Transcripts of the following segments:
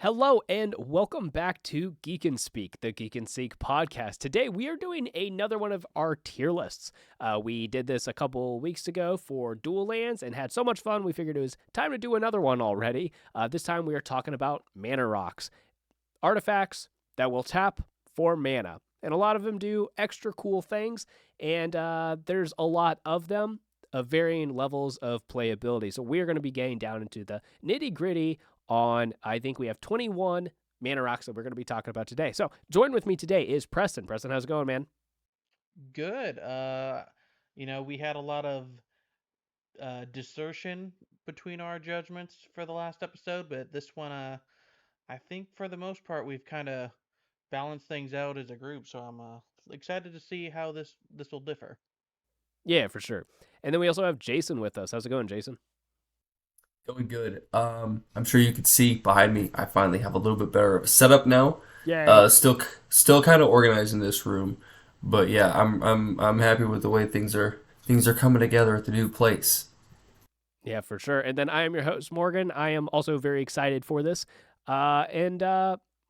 Hello and welcome back to Geek and Speak, the Geek and Seek podcast. Today we are doing another one of our tier lists. We did this a couple weeks ago for Dual Lands and had so much fun we figured it was time to do another one already. This time we are talking about mana rocks, artifacts that will tap for mana. And a lot of them do extra cool things, and there's a lot of them of varying levels of playability. So we're going to be getting down into the nitty gritty on, I think we have 21 mana rocks that we're going to be talking about today. So join with me today is Preston. Preston, how's it going, man? Good. We had a lot of distortion between our judgments for the last episode, but this one, I think for the most part, we've kind of balanced things out as a group. So I'm excited to see how this will differ. Yeah, for sure. And then we also have Jason with us. How's it going, Jason? Going good. I'm sure you can see behind me. I finally have a little bit better of a setup now. Yay. Still kind of organized in this room, but yeah, I'm happy with the way things are coming together at the new place. Yeah, for sure. And then I am your host, Morgan. I am also very excited for this. And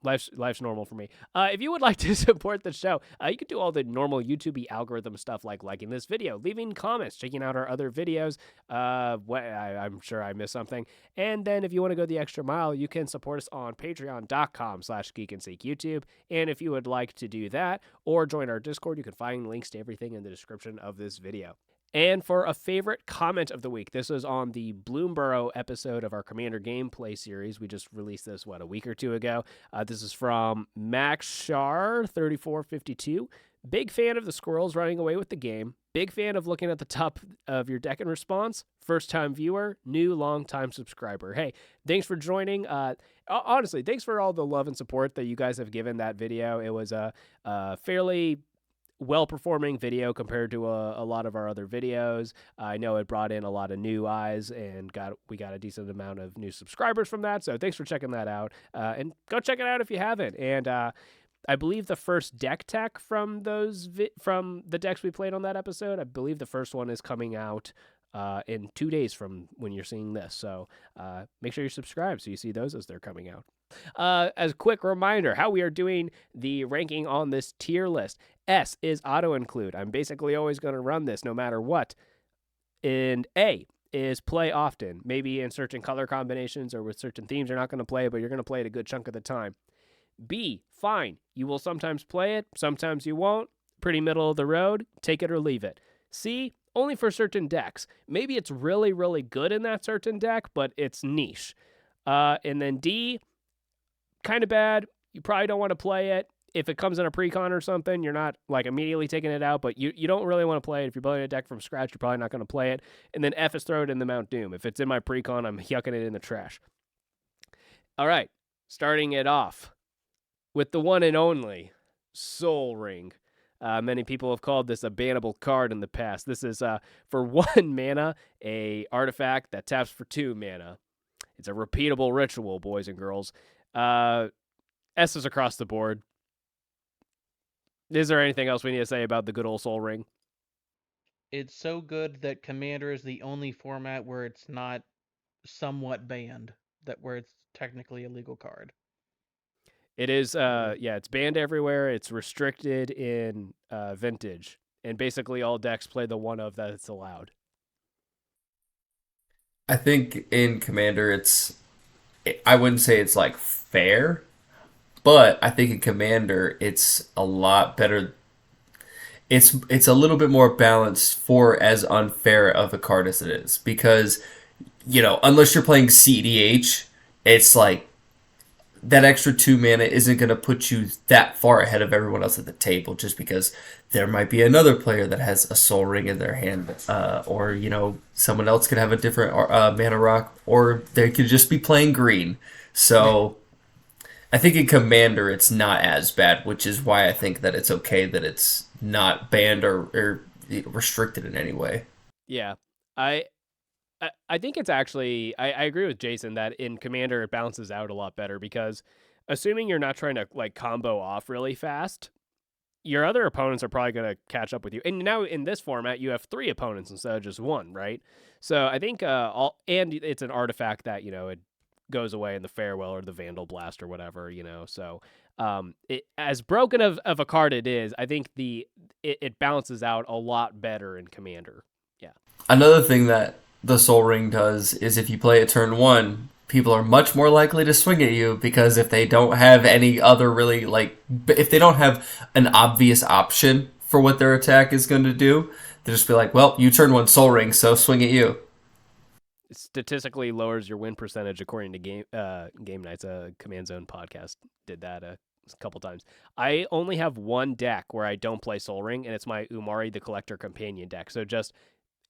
life's normal for me. If you would like to support the show, you can do all the normal YouTube algorithm stuff like liking this video, leaving comments, checking out our other videos. I'm sure I missed something. And then if you want to go the extra mile, you can support us on patreon.com/geekandseekyoutube. And if you would like to do that or join our Discord, you can find links to everything in the description of this video. And for a favorite comment of the week, this was on the Bloomborough episode of our Commander gameplay series. We just released this, a week or two ago. This is from Max Shar 3452. Big fan of the squirrels running away with the game. Big fan of looking at the top of your deck in response. First time viewer, new long time subscriber. Hey, thanks for joining. Honestly, thanks for all the love and support that you guys have given that video. It was a fairly well-performing video compared to a lot of our other videos. I know it brought in a lot of new eyes and we got a decent amount of new subscribers from that. So thanks for checking that out. And go check it out if you haven't. And I believe the first deck tech from from the decks we played on that episode, I believe the first one is coming out in 2 days from when you're seeing this. So make sure you're subscribed so you see those as they're coming out. As a quick reminder, how we are doing the ranking on this tier list. S is auto include. I'm basically always going to run this no matter what. And A is play often. Maybe in certain color combinations or with certain themes you're not going to play, but you're going to play it a good chunk of the time. B, fine. You will sometimes play it, sometimes you won't. Pretty middle of the road. Take it or leave it. C, only for certain decks. Maybe it's really, really good in that certain deck, but it's niche. And then D, kind of bad. You probably don't want to play it. If it comes in a precon or something, you're not like immediately taking it out, but you don't really want to play it. If you're building a deck from scratch, you're probably not going to play it. And then F is throw it in the Mount Doom. If it's in my precon, I'm yucking it in the trash. All right, starting it off with the one and only Soul Ring. Many people have called this a bannable card in the past. This is for 1 mana, a artifact that taps for 2 mana. It's a repeatable ritual, boys and girls. S's across the board. Is there anything else we need to say about the good old Soul Ring? It's so good that Commander is the only format where it's not somewhat banned, where it's technically a legal card. It is, it's banned everywhere. It's restricted in Vintage. And basically all decks play the one of that it's allowed. I think in Commander I wouldn't say it's like fair, but I think in Commander it's a lot better. It's a little bit more balanced for as unfair of a card as it is because unless you're playing CDH, it's like that extra 2 mana isn't going to put you that far ahead of everyone else at the table just because there might be another player that has a Soul Ring in their hand, or someone else could have a different mana rock, or they could just be playing green. So I think in Commander it's not as bad, which is why I think that it's okay that it's not banned or restricted in any way. Yeah. I think it's actually, I agree with Jason that in Commander it balances out a lot better because assuming you're not trying to like combo off really fast, your other opponents are probably going to catch up with you. And now in this format, you have 3 opponents instead of just 1, right? So I think and it's an artifact that, it goes away in the Farewell or the Vandal Blast or whatever, So it, as broken of a card it is, I think it balances out a lot better in Commander. Yeah. Another thing that the Soul Ring does is if you play it turn one, people are much more likely to swing at you because if they don't have any other really if they don't have an obvious option for what their attack is going to do, they'll just be like, well, you turn one Soul Ring, so swing at you. It statistically lowers your win percentage according to Game Nights. A Command Zone podcast did that a couple times. I only have one deck where I don't play Soul Ring, and it's my Umari the Collector Companion deck. So just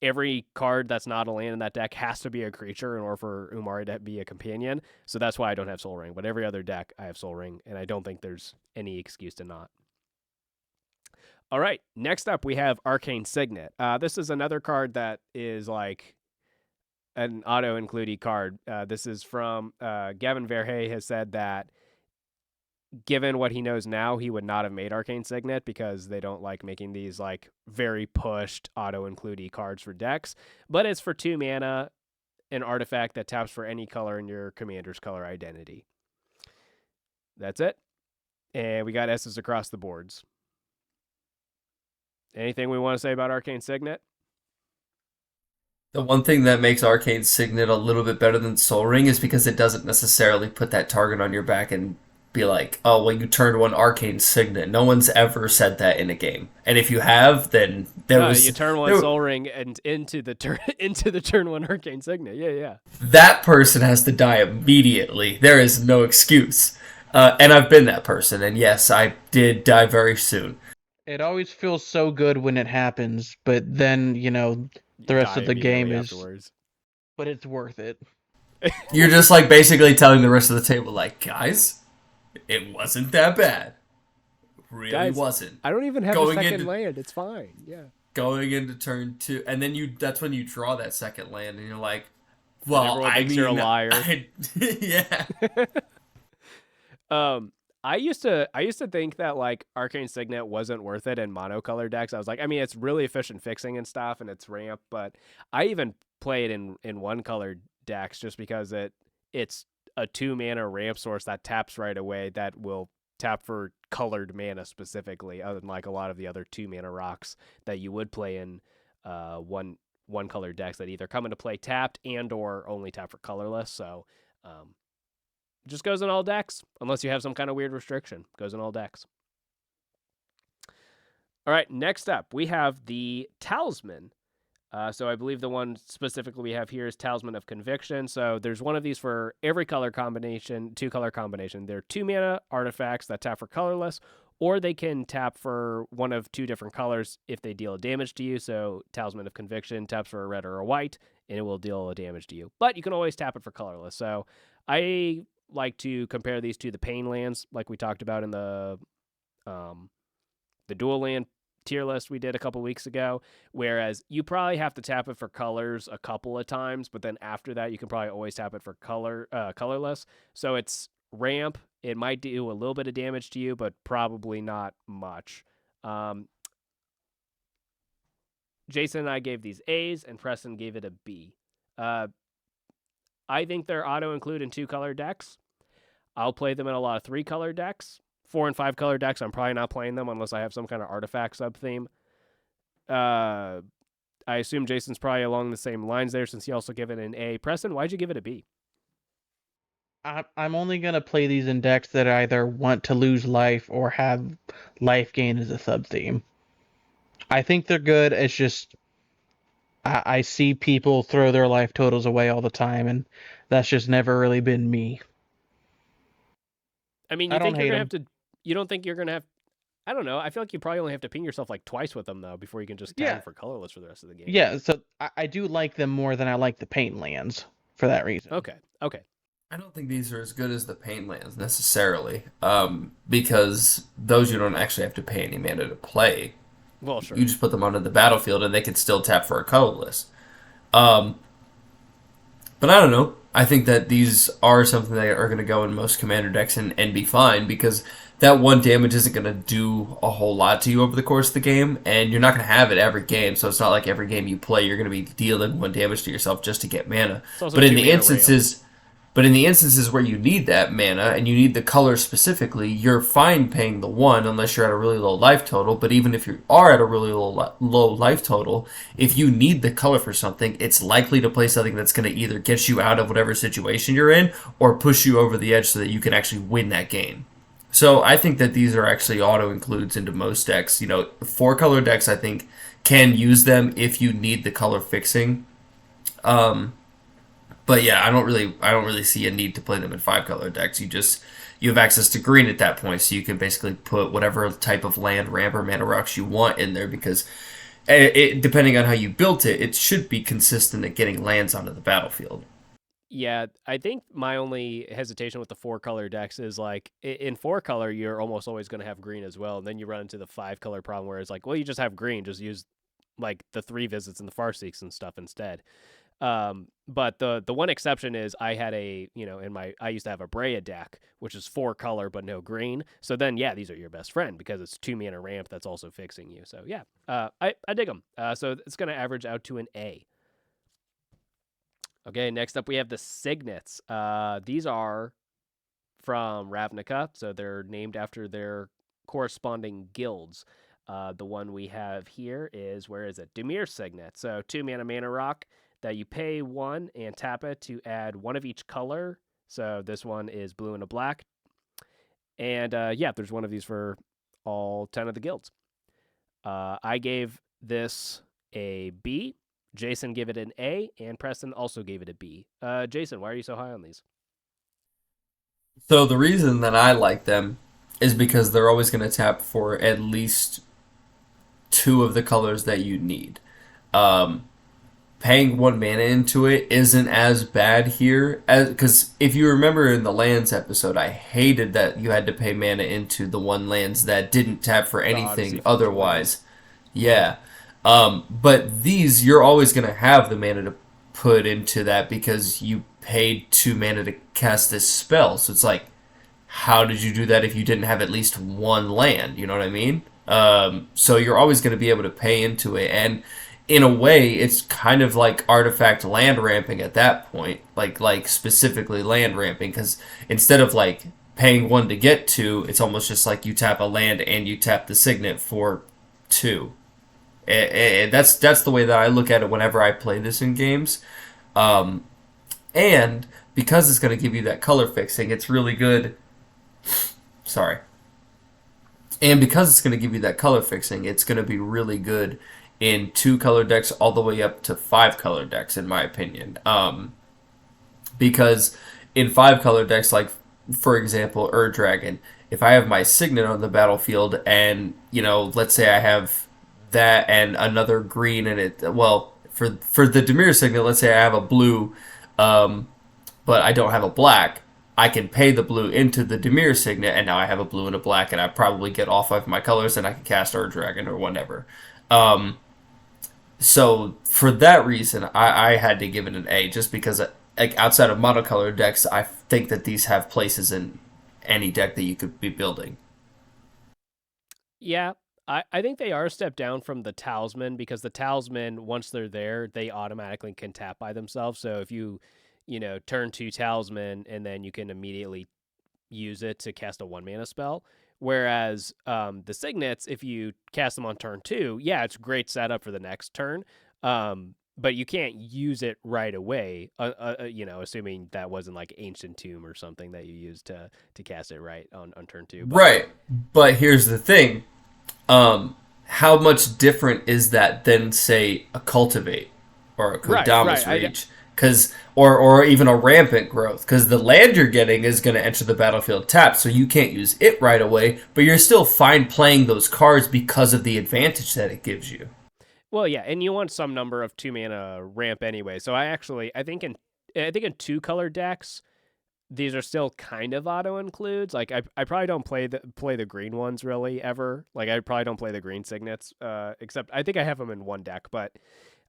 every card that's not a land in that deck has to be a creature in order for Umari to be a companion. So that's why I don't have Soul Ring. But every other deck, I have Soul Ring, and I don't think there's any excuse to not. All right, next up we have Arcane Signet. This is another card that is like an auto-includey card. This is from Gavin Verhey has said that given what he knows now, he would not have made Arcane Signet because they don't like making these like very pushed auto-includey cards for decks. But it's for 2 mana, an artifact that taps for any color in your commander's color identity. That's it. And we got S's across the boards. Anything we want to say about Arcane Signet? The one thing that makes Arcane Signet a little bit better than Soul Ring is because it doesn't necessarily put that target on your back and be like, oh, well, you turned one Arcane Signet. No one's ever said that in a game. And if you have, then you turn one Soul Ring and into the turn one Arcane Signet. Yeah. That person has to die immediately. There is no excuse. And I've been that person. And yes, I did die very soon. It always feels so good when it happens, but then, the rest of the game is afterwards. But it's worth it. You're just like basically telling the rest of the table, like, guys, it wasn't that bad. Really wasn't. I don't even have a second land. It's fine. Yeah. Going into turn 2, and then that's when you draw that second land, and you're like, well, you're a liar. Yeah. I used to think that like Arcane Signet wasn't worth it in monocolor decks. I was like, I mean, it's really efficient fixing and stuff, and it's ramp, but I even play it in one color decks just because it's a 2 mana ramp source that taps right away that will tap for colored mana specifically, unlike a lot of the other 2 mana rocks that you would play in one color decks that either come into play tapped and or only tap for colorless. So just goes in all decks, unless you have some kind of weird restriction. Goes in all decks. All right, next up, we have the Talisman. So I believe the one specifically we have here is Talisman of Conviction. So there's one of these for every color combination, 2-color combination. They're 2 mana artifacts that tap for colorless, or they can tap for one of 2 different colors if they deal damage to you. So Talisman of Conviction taps for a red or a white, and it will deal a damage to you. But you can always tap it for colorless. So I like to compare these to the Pain lands, like we talked about in the dual land tier list we did a couple weeks ago, whereas you probably have to tap it for colors a couple of times, but then after that you can probably always tap it for colorless. So it's ramp. It might do a little bit of damage to you, but probably not much. Jason and I gave these A's, and Preston gave it a B. I think they're auto-include in 2-color decks. I'll play them in a lot of 3-color decks. 4 and 5-color decks, I'm probably not playing them unless I have some kind of artifact sub-theme. I assume Jason's probably along the same lines there since he also gave it an A. Preston, why'd you give it a B? I'm only going to play these in decks that either want to lose life or have life gain as a sub-theme. I think they're good. It's just I see people throw their life totals away all the time, and that's just never really been me. I mean, you don't think you're gonna have? I don't know. I feel like you probably only have to ping yourself like twice with them though before you can just tap them for colorless for the rest of the game. Yeah, so I do like them more than I like the Pain lands for that reason. Okay. I don't think these are as good as the Pain lands necessarily, because those you don't actually have to pay any mana to play. Well, sure. You just put them onto the battlefield and they can still tap for a colorless. But I don't know. I think that these are something that are going to go in most commander decks and be fine because that 1 damage isn't going to do a whole lot to you over the course of the game, and you're not going to have it every game, so it's not like every game you play you're going to be dealing 1 damage to yourself just to get mana. But in the instances... But in the instances where you need that mana and you need the color specifically, you're fine paying the 1 unless you're at a really low life total. But even if you are at a really low life total, if you need the color for something, it's likely to play something that's going to either get you out of whatever situation you're in or push you over the edge so that you can actually win that game. So I think that these are actually auto includes into most decks. 4 color decks I think can use them if you need the color fixing. But yeah, I don't really see a need to play them in 5 color decks. You have access to green at that point, so you can basically put whatever type of land, ramp, or mana rocks you want in there because depending on how you built it, it should be consistent at getting lands onto the battlefield. Yeah, I think my only hesitation with the 4 color decks is like in 4 color, you're almost always going to have green as well. And then you run into the 5 color problem where it's like, well, you just have green, just use like the 3 visits and the Farseeks and stuff instead. But the one exception is I had I used to have a Brea deck, which is 4 color but no green. So then, yeah, these are your best friend because it's 2 mana ramp that's also fixing you. So yeah, I dig them. So it's going to average out to an A. Okay, next up we have the Signets. These are from Ravnica, so they're named after their corresponding guilds. The one we have here is, where is it? Dimir Signet. So 2 mana rock that you pay 1 and tap it to add 1 of each color. So this one is blue and a black. And yeah, there's one of these for all 10 of the guilds. I gave this a B. Jason gave it an A, and Preston also gave it a B. Jason, why are you so high on these? So the reason that I like them is because they're always going to tap for at least 2 of the colors that you need. Um, Paying 1 mana into it isn't as bad here as because if you remember in the lands episode, I hated that you had to pay mana into the 1 lands that didn't tap for The Odyssey anything Floodlands. otherwise. Yeah. But these, you're always going to have the mana to put into that because you paid 2 mana to cast this spell. So it's like, how did you do that if you didn't have at least 1 land? You know what I mean? So you're always going to be able to pay into it. And in a way, it's kind of like artifact land ramping at that point, like specifically land ramping, because instead of like paying 1 to get 2, it's almost just like you tap a land and you tap the signet for 2. And that's the way that I look at it whenever I play this in games. And because it's going to give you that color fixing, it's really good. Sorry. And because it's going to give you that color fixing, it's going to be really good in 2 color decks all the way up to 5 color decks, in my opinion. Because in 5 color decks, like for example, Dragon, if I have my Signet on the battlefield and, let's say I have that and another green in it, well, for the Dimir Signet, let's say I have a blue, but I don't have a black. I can pay the blue into the Dimir Signet, and now I have a blue and a black, and I probably get off of my colors, and I can cast Dragon or whatever. So for that reason, I had to give it an A, just because like outside of monocolor decks, I think that these have places in any deck that you could be building. Yeah, I think they are a step down from the Talisman because the Talisman, once they're there, they automatically can tap by themselves. So if you turn 2 Talisman and then you can immediately use it to cast a 1 mana spell. Whereas the Signets, if you cast them on turn 2, yeah, it's great setup for the next turn. But you can't use it right away, assuming that wasn't like Ancient Tomb or something that you used to cast it right on turn 2. But Right, but here's the thing: how much different is that than say a cultivate or a right. Kodamas reach? Because or even a rampant growth, because the land you're getting is going to enter the battlefield tapped, so you can't use it right away, but you're still fine playing those cards because of the advantage that it gives you. Well, yeah, and you want some number of 2 mana ramp anyway. So I think in 2 color decks, these are still kind of auto includes. Like I probably don't play the green ones really ever. Like I probably don't play the green signets. Except I think I have them in one deck, but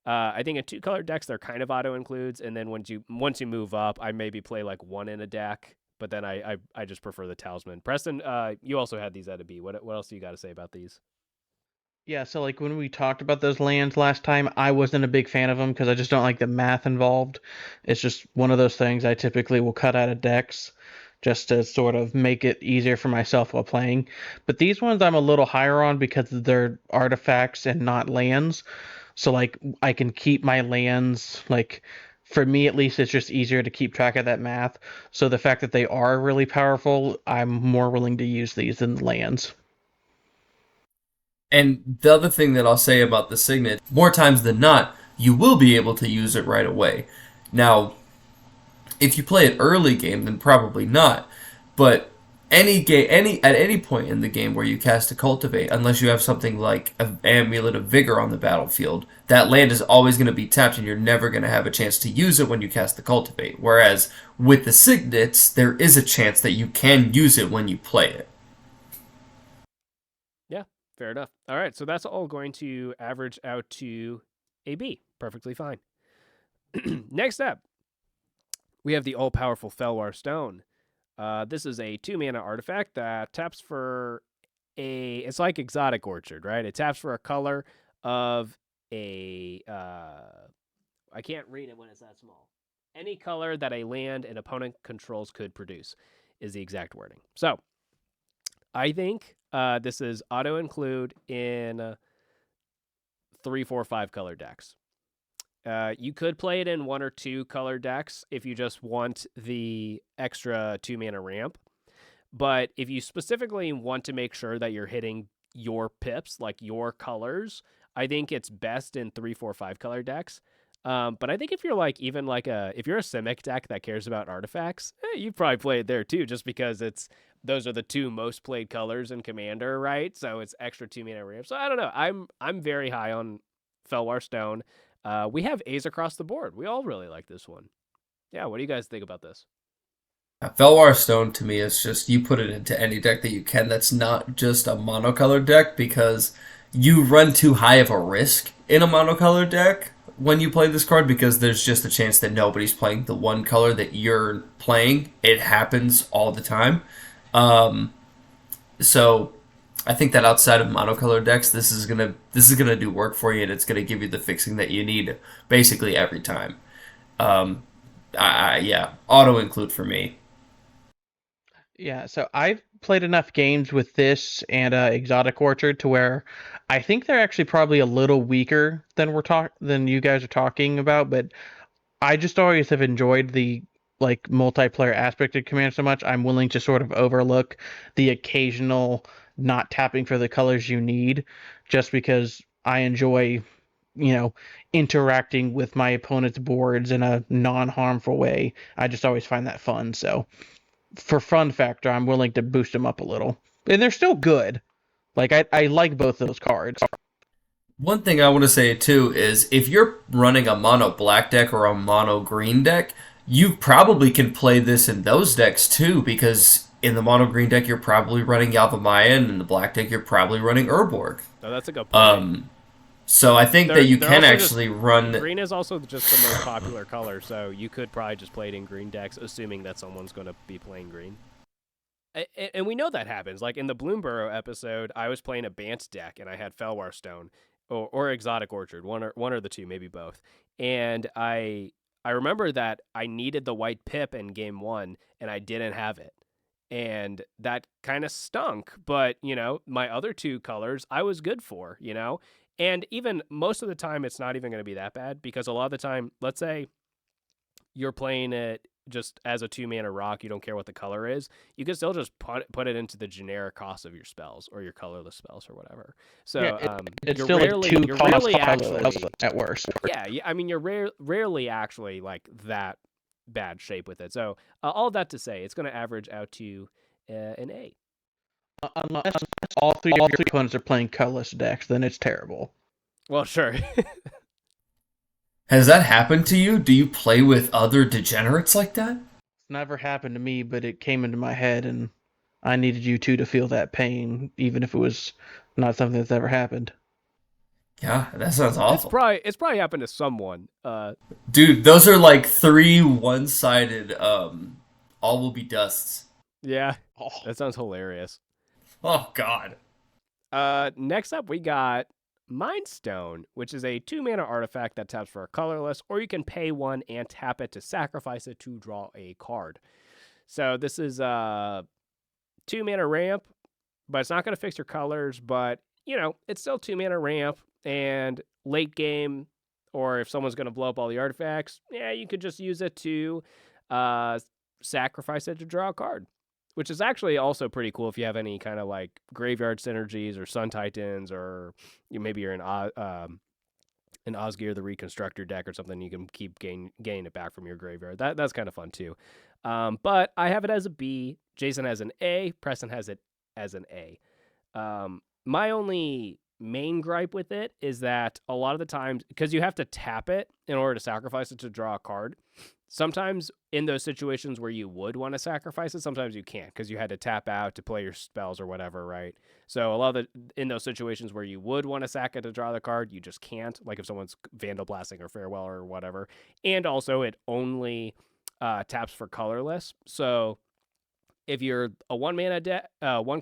I think in 2 color decks they're kind of auto includes. And then once you move up, I maybe play like 1 in a deck. But then I just prefer the talisman. Preston, you also had these at a B. What else do you got to say about these? Yeah, so like when we talked about those lands last time, I wasn't a big fan of them because I just don't like the math involved. It's just one of those things I typically will cut out of decks just to sort of make it easier for myself while playing. But these ones I'm a little higher on because they're artifacts and not lands. So like I can keep my lands like for me at least it's just easier to keep track of that math. So the fact that they are really powerful, I'm more willing to use these than the lands. And the other thing that I'll say about the Signet, more times than not, you will be able to use it right away. Now, if you play it early game, then probably not. But at any point in the game where you cast a cultivate, unless you have something like an amulet of vigor on the battlefield, that land is always going to be tapped, and you're never going to have a chance to use it when you cast the cultivate. Whereas with the signets, there is a chance that you can use it when you play it. Yeah, fair enough. All right, so that's all going to average out to a B. Perfectly fine. Next up, we have the all-powerful Felwar Stone. This is a 2-mana artifact that taps for it's like Exotic Orchard, right? It taps for a color of a I can't read it when it's that small. Any color that a land an opponent controls could produce is the exact wording. So I think this is auto include in 3, 4, 5 color decks. You could play it in 1 or 2 color decks if you just want the extra 2-mana ramp. But if you specifically want to make sure that you're hitting your pips, like your colors, I think it's best in 3, 4, 5 color decks. But I think if you're like even like if you're a Simic deck that cares about artifacts, you'd probably play it there too, just because those are the 2 most played colors in Commander, right? So it's extra 2-mana ramp. So I don't know. I'm very high on Felwar Stone. We have A's across the board. We all really like this one. Yeah, what do you guys think about this? Felwar Stone to me is just you put it into any deck that you can that's not just a monocolored deck because you run too high of a risk in a monocolored deck when you play this card because there's just a chance that nobody's playing the one color that you're playing. It happens all the time. Um, so I think that outside of monocolored decks, this is gonna do work for you and it's gonna give you the fixing that you need basically every time. Um, yeah, auto include for me. Yeah, so I've played enough games with this and Exotic Orchard to where I think they're actually probably a little weaker than than you guys are talking about, but I just always have enjoyed the like multiplayer aspect of Command so much. I'm willing to sort of overlook the occasional not tapping for the colors you need just because I enjoy, you know, interacting with my opponent's boards in a non-harmful way. I just always find that fun. So for fun factor, I'm willing to boost them up a little. And they're still good. Like I like both those cards. One thing I want to say too is if you're running a mono black deck or a mono green deck, you probably can play this in those decks too because in the mono green deck you're probably running Yavimaya and in the black deck you're probably running Urborg. Oh, that's a good point. Um, so I think that They're you they're can also just actually run. green is also just the most popular color, so you could probably just play it in green decks, assuming that someone's going to be playing green. And we know that happens. Like in the Bloomborough episode, I was playing a Bant deck and I had Felwar Stone or Exotic Orchard, one or the two, maybe both. And I remember that I needed the white pip in game 1 and I didn't have it. And that kind of stunk, but my other 2 colors I was good for, And even most of the time it's not even going to be that bad because a lot of the time, let's say you're playing it just as a 2-mana rock, you don't care what the color is, you can still just put it into the generic cost of your spells or your colorless spells or whatever. Yeah, So it's you're still like rarely two you're cost rarely colorless actually at worst. yeah, I mean you're rarely actually like that bad shape with it. So all that to say, it's going to average out to an A. Unless all three of your opponents are playing colorless decks, then it's terrible. Well, sure. Has that happened to you? Do you play with other degenerates like that? It's never happened to me, but it came into my head, and I needed you two to feel that pain, even if it was not something that's ever happened. Yeah, that sounds it's awful. probably it's probably happened to someone. Dude, those are like three one-sided all will be dusts. Yeah, Oh, that sounds hilarious. Oh god. Next up, we got Mind Stone, which is a 2-mana artifact that taps for a colorless, or you can pay 1 and tap it to sacrifice it to draw a card. So this is a 2-mana ramp, but it's not going to fix your colors, but, it's still 2-mana ramp, and late game, or if someone's going to blow up all the artifacts, you could just use it to sacrifice it to draw a card, which is actually also pretty cool if you have any kind of like graveyard synergies or Sun Titans, or maybe you're in Osgear the Reconstructor deck or something. You can keep gaining it back from your graveyard. That's kind of fun too. But I have it as a B. Jason has an A. Preston has it as an A. My only main gripe with it is that a lot of the times, because you have to tap it in order to sacrifice it to draw a card, sometimes in those situations where you would want to sacrifice it, sometimes you can't because you had to tap out to play your spells or whatever, right? So a lot of in those situations where you would want to sack it to draw the card, you just can't, like if someone's Vandal Blasting or Farewell or whatever. And also it only taps for colorless. So if you're a one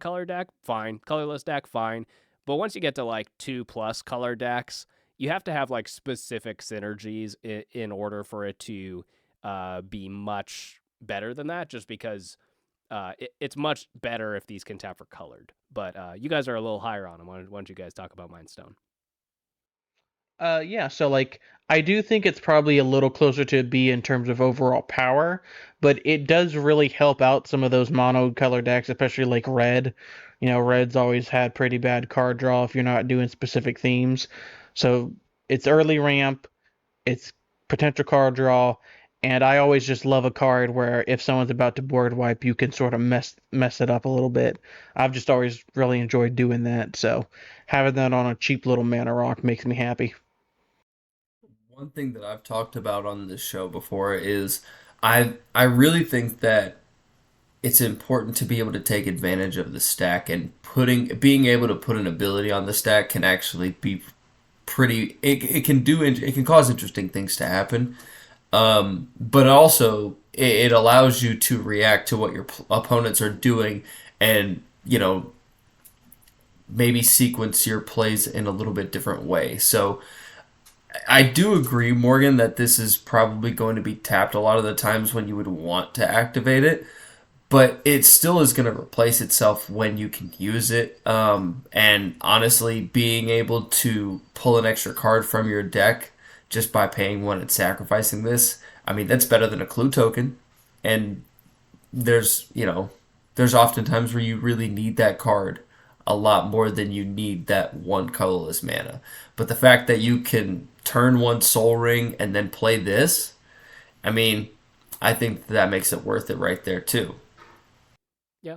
color deck, fine. Colorless deck, fine. But once you get to like 2+ color decks, you have to have like specific synergies in order for it to be much better than that, just because it's much better if these can tap for colored. But you guys are a little higher on them. Why don't you guys talk about Mind Stone? Yeah, so like I do think it's probably a little closer to B in terms of overall power, but it does really help out some of those mono color decks, especially like red. Red's always had pretty bad card draw if you're not doing specific themes. So it's early ramp, it's potential card draw, and I always just love a card where if someone's about to board wipe, you can sort of mess it up a little bit. I've just always really enjoyed doing that, so having that on a cheap little mana rock makes me happy. One thing that I've talked about on this show before is I really think that it's important to be able to take advantage of the stack, and putting being able to put an ability on the stack can actually be pretty it can cause interesting things to happen. But also it allows you to react to what your opponents are doing, and maybe sequence your plays in a little bit different way. So I do agree, Morgan, that this is probably going to be tapped a lot of the times when you would want to activate it, but it still is going to replace itself when you can use it. And honestly, being able to pull an extra card from your deck just by paying one and sacrificing this, I mean, that's better than a clue token. And there's often times where you really need that card a lot more than you need that one colorless mana. But the fact that you can turn one Soul Ring and then play this, I mean, I think that makes it worth it right there too. Yeah.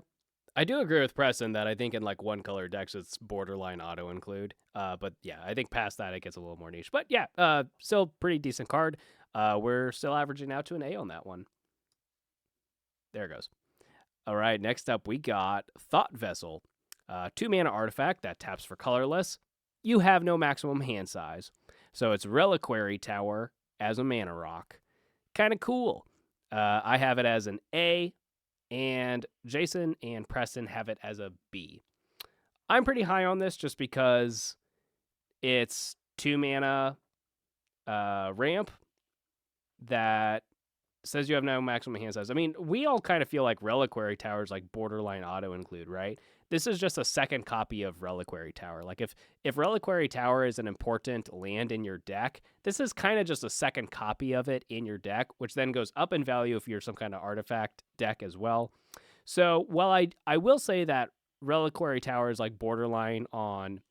I do agree with Preston that I think in like one color decks it's borderline auto include. But yeah, I think past that it gets a little more niche. But yeah, still pretty decent card. We're still averaging out to an A on that one. There it goes. All right, next up we got Thought Vessel. 2-mana artifact that taps for colorless. You have no maximum hand size. So it's Reliquary Tower as a mana rock. Kind of cool. I have it as an A, and Jason and Preston have it as a B. I'm pretty high on this just because it's 2-mana ramp that says you have no maximum hand size. I mean, we all kind of feel like Reliquary Tower is like borderline auto include, right? This is just a second copy of Reliquary Tower. Like if Reliquary Tower is an important land in your deck, this is kind of just a second copy of it in your deck, which then goes up in value if you're some kind of artifact deck as well. So while I will say that Reliquary Tower is like borderline on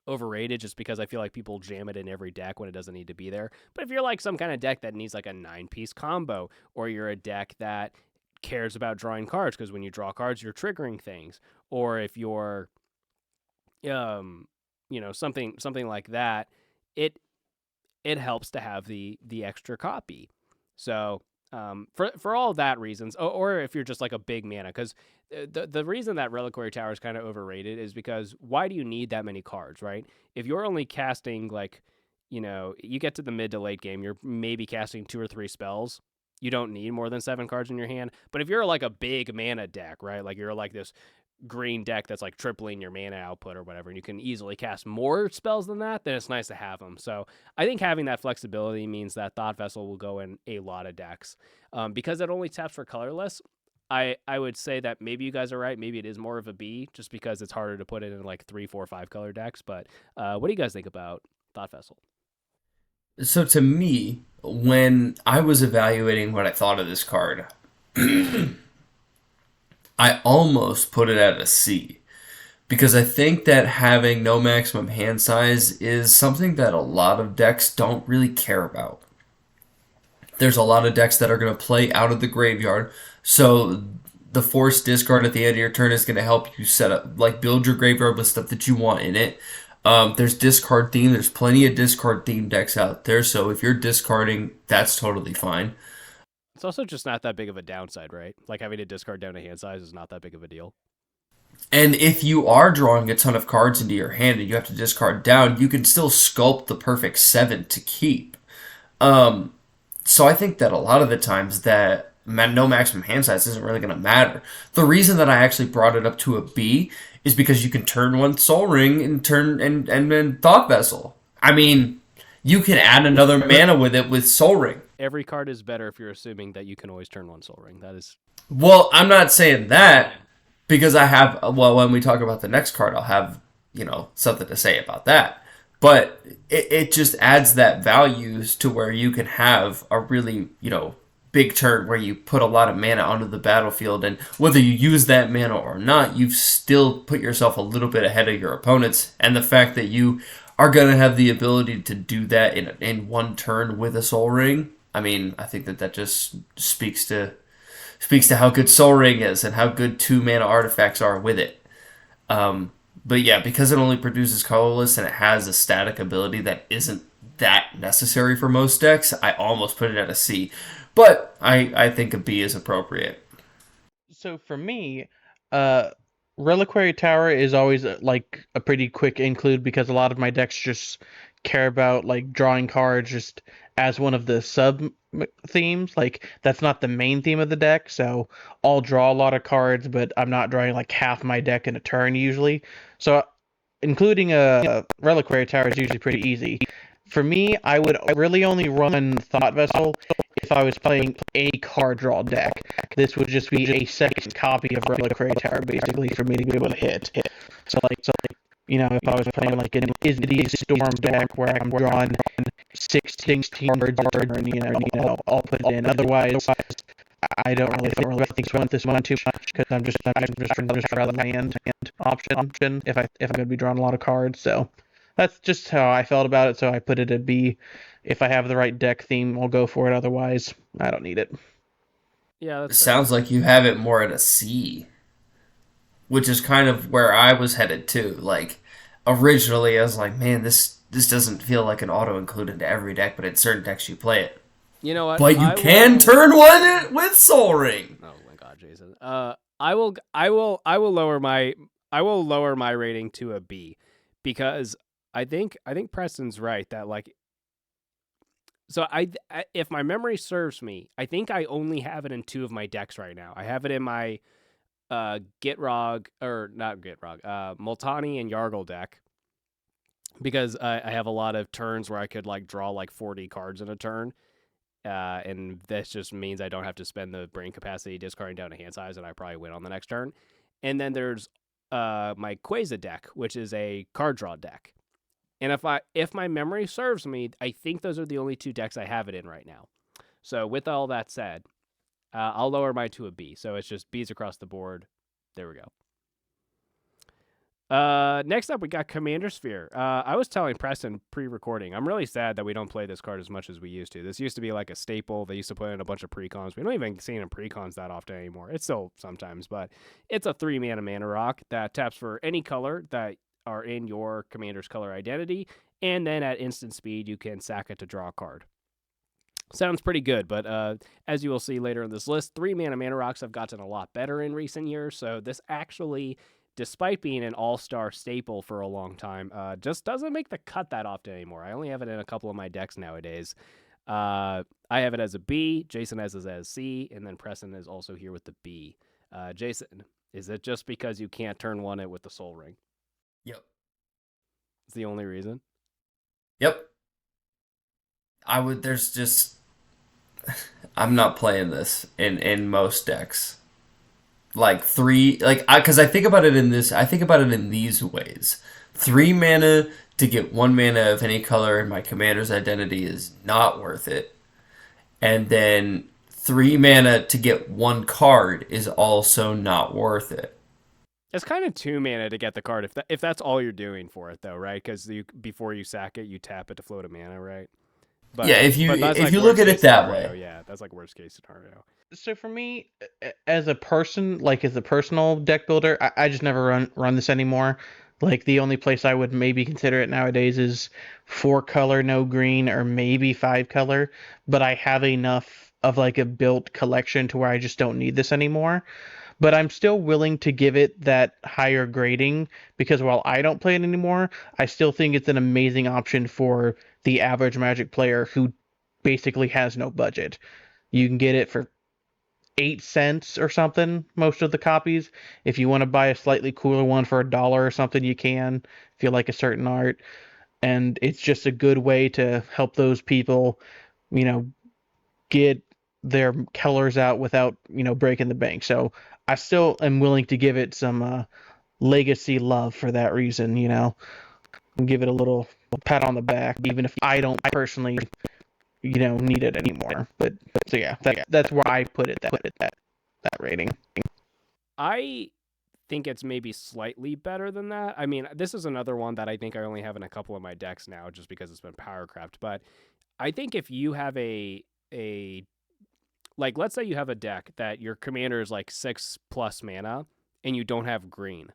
overrated just because I feel like people jam it in every deck when it doesn't need to be there. But if you're like some kind of deck that needs like a 9-piece combo, or you're a deck that cares about drawing cards because when you draw cards you're triggering things, or if you're something like that, it helps to have the extra copy. So for all of that reasons, or if you're just like a big mana, because the reason that Reliquary Tower is kind of overrated is because why do you need that many cards, right? If you're only casting like, you get to the mid to late game, you're maybe casting 2 or 3 spells. You don't need more than 7 cards in your hand. But if you're like a big mana deck, right? Like you're like this green deck that's like tripling your mana output or whatever, and you can easily cast more spells than that, then it's nice to have them. So I think having that flexibility means that Thought Vessel will go in a lot of decks. Because it only taps for colorless, I would say that maybe you guys are right. Maybe it is more of a B just because it's harder to put it in like 3, 4, 5 color decks. But what do you guys think about Thought Vessel? So to me, when I was evaluating what I thought of this card, I almost put it at a C because I think that having no maximum hand size is something that a lot of decks don't really care about. There's a lot of decks that are going to play out of the graveyard, so the forced discard at the end of your turn is going to help you set up, like, build your graveyard with stuff that you want in it. There's discard theme. There's plenty of discard theme decks out there, so if you're discarding, that's totally fine. It's also just not that big of a downside, right? Like having to discard down to hand size is not that big of a deal. And if you are drawing a ton of cards into your hand and you have to discard down, you can still sculpt the perfect 7 to keep. So I think that a lot of the times that no maximum hand size isn't really going to matter. The reason that I actually brought it up to a B is because you can turn one Soul Ring and turn and then Thought Vessel. I mean, you can add another mana with it with Soul Ring. Every card is better if you're assuming that you can always turn one Soul Ring. That is. Well, I'm not saying that because I have. Well, when we talk about the next card, I'll have something to say about that. But it just adds that values to where you can have a really big turn where you put a lot of mana onto the battlefield, and whether you use that mana or not, you've still put yourself a little bit ahead of your opponents. And the fact that you are going to have the ability to do that in one turn with a Soul Ring, I mean, I think that just speaks to how good Soul Ring is and how good 2 mana artifacts are with it. But yeah, because it only produces colorless and it has a static ability that isn't that necessary for most decks, I almost put it at a C. But I think a B is appropriate. So for me, Reliquary Tower is always like a pretty quick include because a lot of my decks just care about like drawing cards just as one of the sub themes. Like that's not the main theme of the deck, so I'll draw a lot of cards, but I'm not drawing like half my deck in a turn usually. So including a Reliquary Tower is usually pretty easy. For me, I would really only run Thought Vessel if I was playing a card draw deck. This would just be a second copy of Reliquary Tower, basically, for me to be able to hit. So if I was playing like an Izzet Storm deck where I'm drawing 16 cards a turn, I'll put it in. Otherwise, I don't really think this one too much because I'm just rather my end option if I'm gonna be drawing a lot of cards. So that's just how I felt about it. So I put it at B. If I have the right deck theme, I'll go for it. Otherwise, I don't need it. Yeah, It that's fair. sounds like you have it more at a C, which is kind of where I was headed too. Like originally, I was like, man, this doesn't feel like an auto include into every deck, but in certain decks you play it. You know what? But you I can will... turn one with Soul Ring. Oh my god, Jason. I will lower my rating to a B because I think Preston's right that like so if my memory serves me, I think I only have it in 2 of my decks right now. I have it in my Gitrog or not Gitrog, Multani and Yargle deck because I have a lot of turns where I could like draw like 40 cards in a turn. And this just means I don't have to spend the brain capacity discarding down to hand size, and I probably win on the next turn. And then there's my Queza deck, which is a card draw deck. And if my memory serves me, I think those are the only 2 decks I have it in right now. So with all that said, I'll lower mine to a B. So it's just B's across the board. There we go. Next up, we got Commander Sphere. I was telling Preston pre-recording, I'm really sad that we don't play this card as much as we used to. This used to be like a staple. They used to play in a bunch of precons. We don't even see it in precons that often anymore. It's still sometimes, but it's a 3-mana rock that taps for any color that are in your commander's color identity, and then at instant speed, you can sack it to draw a card. Sounds pretty good, but as you will see later in this list, 3-mana rocks have gotten a lot better in recent years, so this actually, despite being an all-star staple for a long time, just doesn't make the cut that often anymore. I only have it in a couple of my decks nowadays. I have it as a B, Jason has it as C, and then Preston is also here with the B. Jason, Is it just because you can't turn one it with the Soul Ring? Yep. It's the only reason. Yep. There's just, I'm not playing this in most decks. Like because I think about it I think about it in these ways. 3 mana to get 1 mana of any color in my commander's identity is not worth it. And then 3 mana to get 1 card is also not worth it. It's kind of 2 mana to get the card if that's all you're doing for it though, right? Because before you sack it, you tap it to float a mana, right? But yeah, if you look at it that way, yeah, that's like worst case scenario. So for me, as a person, like as a personal deck builder, I just never run this anymore. Like the only place I would maybe consider it nowadays is 4 color, no green, or maybe 5 color. But I have enough of like a built collection to where I just don't need this anymore. But I'm still willing to give it that higher grading because while I don't play it anymore, I still think it's an amazing option for the average Magic player who basically has no budget. You can get it for 8 cents or something, most of the copies. If you want to buy a slightly cooler one for $1 or something, you can, if you like a certain art. And it's just a good way to help those people, you know, get their colors out without, breaking the bank. So I still am willing to give it some legacy love for that reason, and give it a little pat on the back, even if I don't personally, need it anymore. But so yeah, that's where I put it that rating. I think it's maybe slightly better than that. I mean, this is another one that I think I only have in a couple of my decks now, just because it's been powercraft. But I think if you have a like, let's say you have a deck that your commander is like 6+ mana and you don't have green.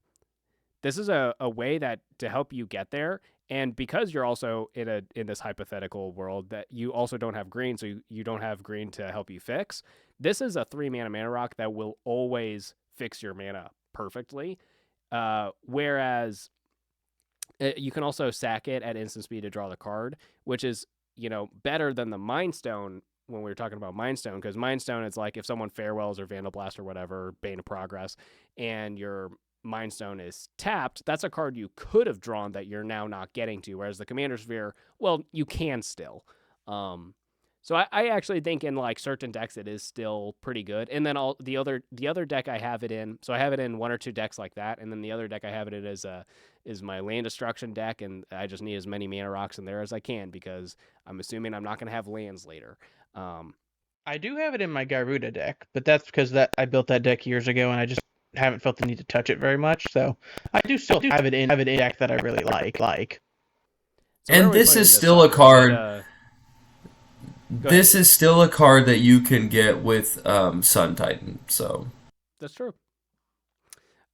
This is a way that to help you get there. And because you're also in this hypothetical world that you also don't have green, so you don't have green to help you fix, this is a 3 mana rock that will always fix your mana perfectly. Whereas you can also sack it at instant speed to draw the card, which is, better than the Mind Stone when we were talking about Mind Stone, because Mind Stone is like if someone farewells or Vandal Blast or whatever, Bane of Progress, and your Mind Stone is tapped, that's a card you could have drawn that you're now not getting to. Whereas the Commander Sphere, well, you can still. So I actually think in like certain decks it is still pretty good. And then the other deck I have it in, so I have it in 1 or 2 decks like that, and then the other deck I have it in is my land destruction deck, and I just need as many mana rocks in there as I can because I'm assuming I'm not going to have lands later. I do have it in my Garuda deck, but that's because I built that deck years ago and I just haven't felt the need to touch it very much. So I do still have it in a deck that I really like. So and this is still a card. This is still a card that you can get with Sun Titan. So that's true.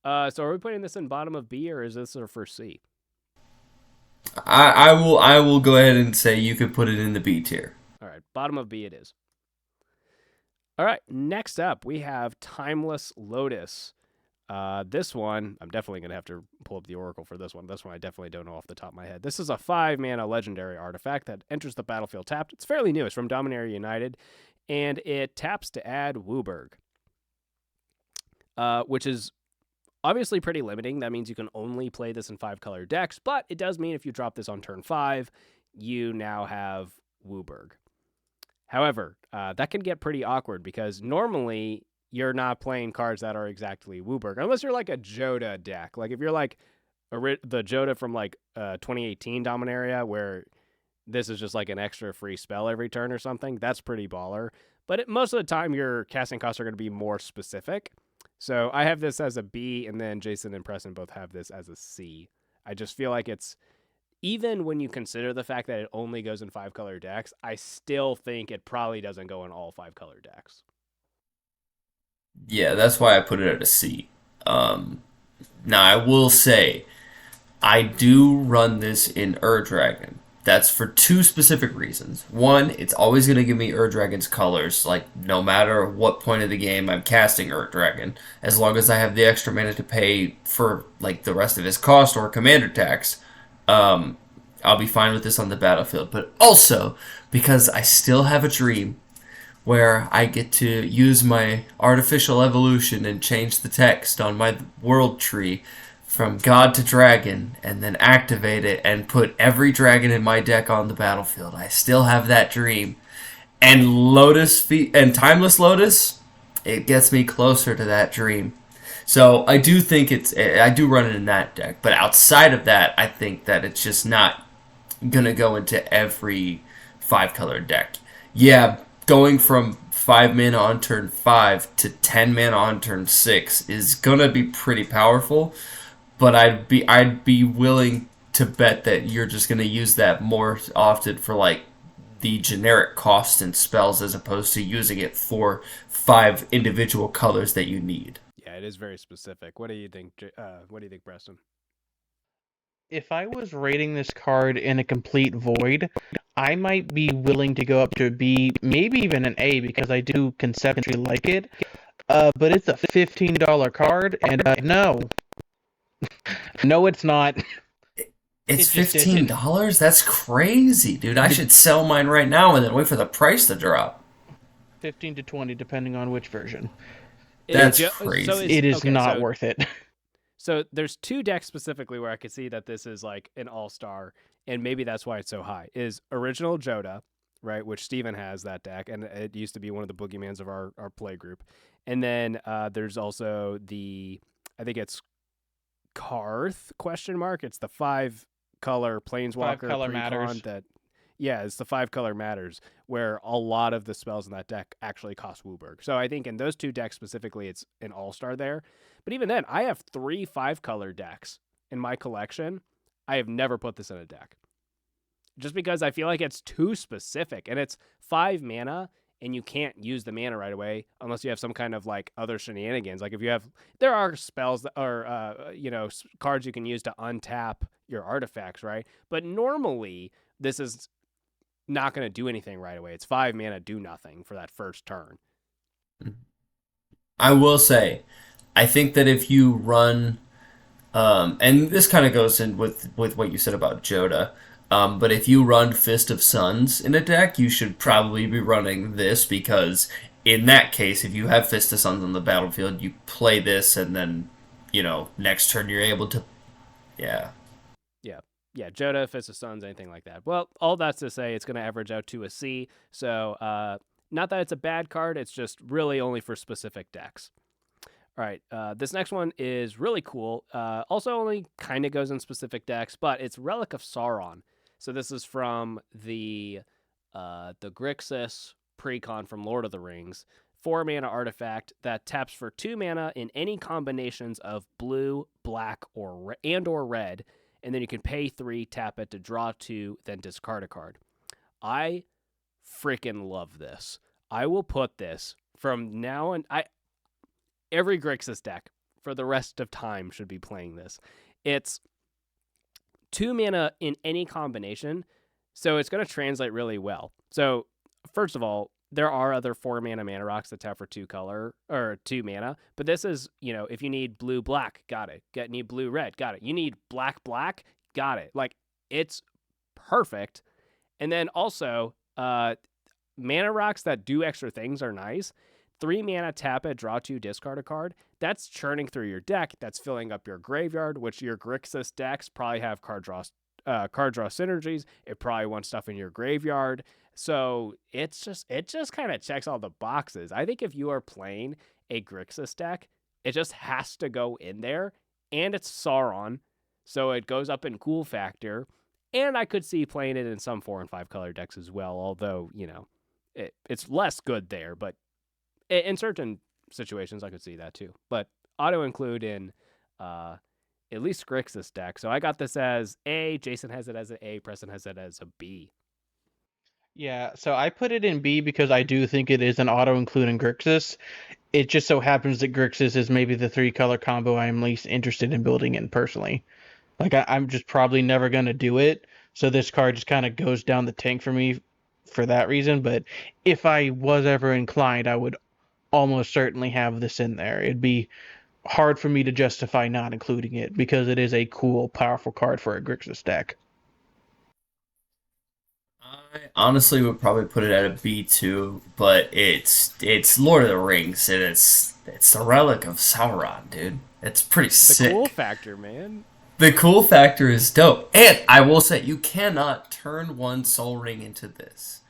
So are we putting this in bottom of B or is this our first C? I will go ahead and say you could put it in the B tier. All right, bottom of B it is. All right, next up we have Timeless Lotus. This one, I'm definitely going to have to pull up the Oracle for this one. This one I definitely don't know off the top of my head. This is a 5-mana legendary artifact that enters the battlefield tapped. It's fairly new. It's from Dominaria United, and it taps to add Wooburg, which is obviously pretty limiting. That means you can only play this in 5-color decks, but it does mean if you drop this on turn 5, you now have Wooburg. However, that can get pretty awkward because normally you're not playing cards that are exactly Wooburg, unless you're like a Joda deck. Like if you're like the Joda from like 2018 Dominaria, where this is just like an extra free spell every turn or something, that's pretty baller. But most of the time, your casting costs are going to be more specific. So I have this as a B, and then Jason and Preston both have this as a C. I just feel like it's, even when you consider the fact that it only goes in 5-color decks, I still think it probably doesn't go in all 5-color decks. Yeah, that's why I put it at a C. Now, I will say, I do run this in Dragon. That's for 2 specific reasons. One, it's always going to give me Dragon's colors, like no matter what point of the game I'm casting Dragon, as long as I have the extra mana to pay for like the rest of his cost or commander tax, I'll be fine with this on the battlefield. But also, because I still have a dream where I get to use my artificial evolution and change the text on my world tree from god to dragon and then activate it and put every dragon in my deck on the battlefield. I still have that dream. And and Timeless Lotus, it gets me closer to that dream. So I do think I do run it in that deck, but outside of that, I think that it's just not gonna go into every 5 color deck. Yeah, going from 5 mana on turn 5 to 10 mana on turn 6 is gonna be pretty powerful, but I'd be willing to bet that you're just gonna use that more often for like the generic cost and spells as opposed to using it for 5 individual colors that you need. Yeah, it is very specific. What do you think? What do you think, Preston? If I was rating this card in a complete void, I might be willing to go up to a B, maybe even an A, because I do conceptually like it. But it's a $15 card, and no, no, it's not. It's It just fifteen isn't. dollars. That's crazy, dude. I should sell mine right now and then wait for the price to drop. 15 to 20, depending on which version. Is That's It's so crazy. is it is okay. not So worth it. so there's two decks specifically where I could see that this is like an all star, and maybe that's why it's so high. Is original Joda, right? Which Steven has that deck, and it used to be one of the boogeymans of our play group. And then there's also I think it's Karth question mark. It's the 5 color Five planeswalker color precon matters. that yeah, it's the 5 color matters where a lot of the spells in that deck actually cost Wooburg. So I think in those two decks specifically, it's an all-star there. But even then, I have 3 5-color decks in my collection. I have never put this in a deck just because I feel like it's too specific and it's 5 mana and you can't use the mana right away unless you have some kind of like other shenanigans. Like if you have, there are spells that are, cards you can use to untap your artifacts, right? But normally this is not going to do anything right away. It's 5 mana, do nothing for that first turn. I will say, I think that if you run, and this kind of goes in with what you said about Joda, but if you run Fist of Suns in a deck, you should probably be running this because in that case, if you have Fist of Suns on the battlefield, you play this and then, next turn you're able to, yeah. Yeah. Yeah, Joda, Fist of Suns, anything like that. Well, all that's to say it's going to average out to a C. So, not that it's a bad card, it's just really only for specific decks. All right, this next one is really cool. Also, only kind of goes in specific decks, but it's Relic of Sauron. So this is from the Grixis precon from Lord of the Rings. 4 mana artifact that taps for 2 mana in any combinations of blue, black, or red, and then you can pay 3, tap it to draw 2, then discard a card. I freaking love this. I will put this from now on. Every Grixis deck for the rest of time should be playing this. It's 2 mana in any combination, so it's going to translate really well. So, first of all, there are other 4 mana rocks that tap for 2 mana, but this is, if you need blue black, got it. Need blue red, got it. You need black black, got it. Like, it's perfect. And then also, mana rocks that do extra things are nice. 3 mana, tap it, draw 2, discard a card. That's churning through your deck. That's filling up your graveyard, which your Grixis decks probably have card draw synergies. It probably wants stuff in your graveyard. So it just kind of checks all the boxes. I think if you are playing a Grixis deck, it just has to go in there, and it's Sauron, so it goes up in cool factor. And I could see playing it in some 4 and 5 color decks as well, although it's less good there, but in certain situations, I could see that too. But auto include in at least Grixis deck. So I got this as A. Jason has it as an A. Preston has it as a B. Yeah, so I put it in B because I do think it is an auto include in Grixis. It just so happens that Grixis is maybe the 3-color combo I am least interested in building in personally. Like I'm just probably never gonna do it. So this card just kind of goes down the tank for me for that reason. But if I was ever inclined, I would almost certainly have this in there. It'd be hard for me to justify not including it because it is a cool, powerful card for a Grixis deck. I honestly would probably put it at a B too, but it's Lord of the Rings and it's the relic of Sauron, dude. It's pretty The cool sick. factor, man. The cool factor is dope, and I will say you cannot turn one Soul Ring into this,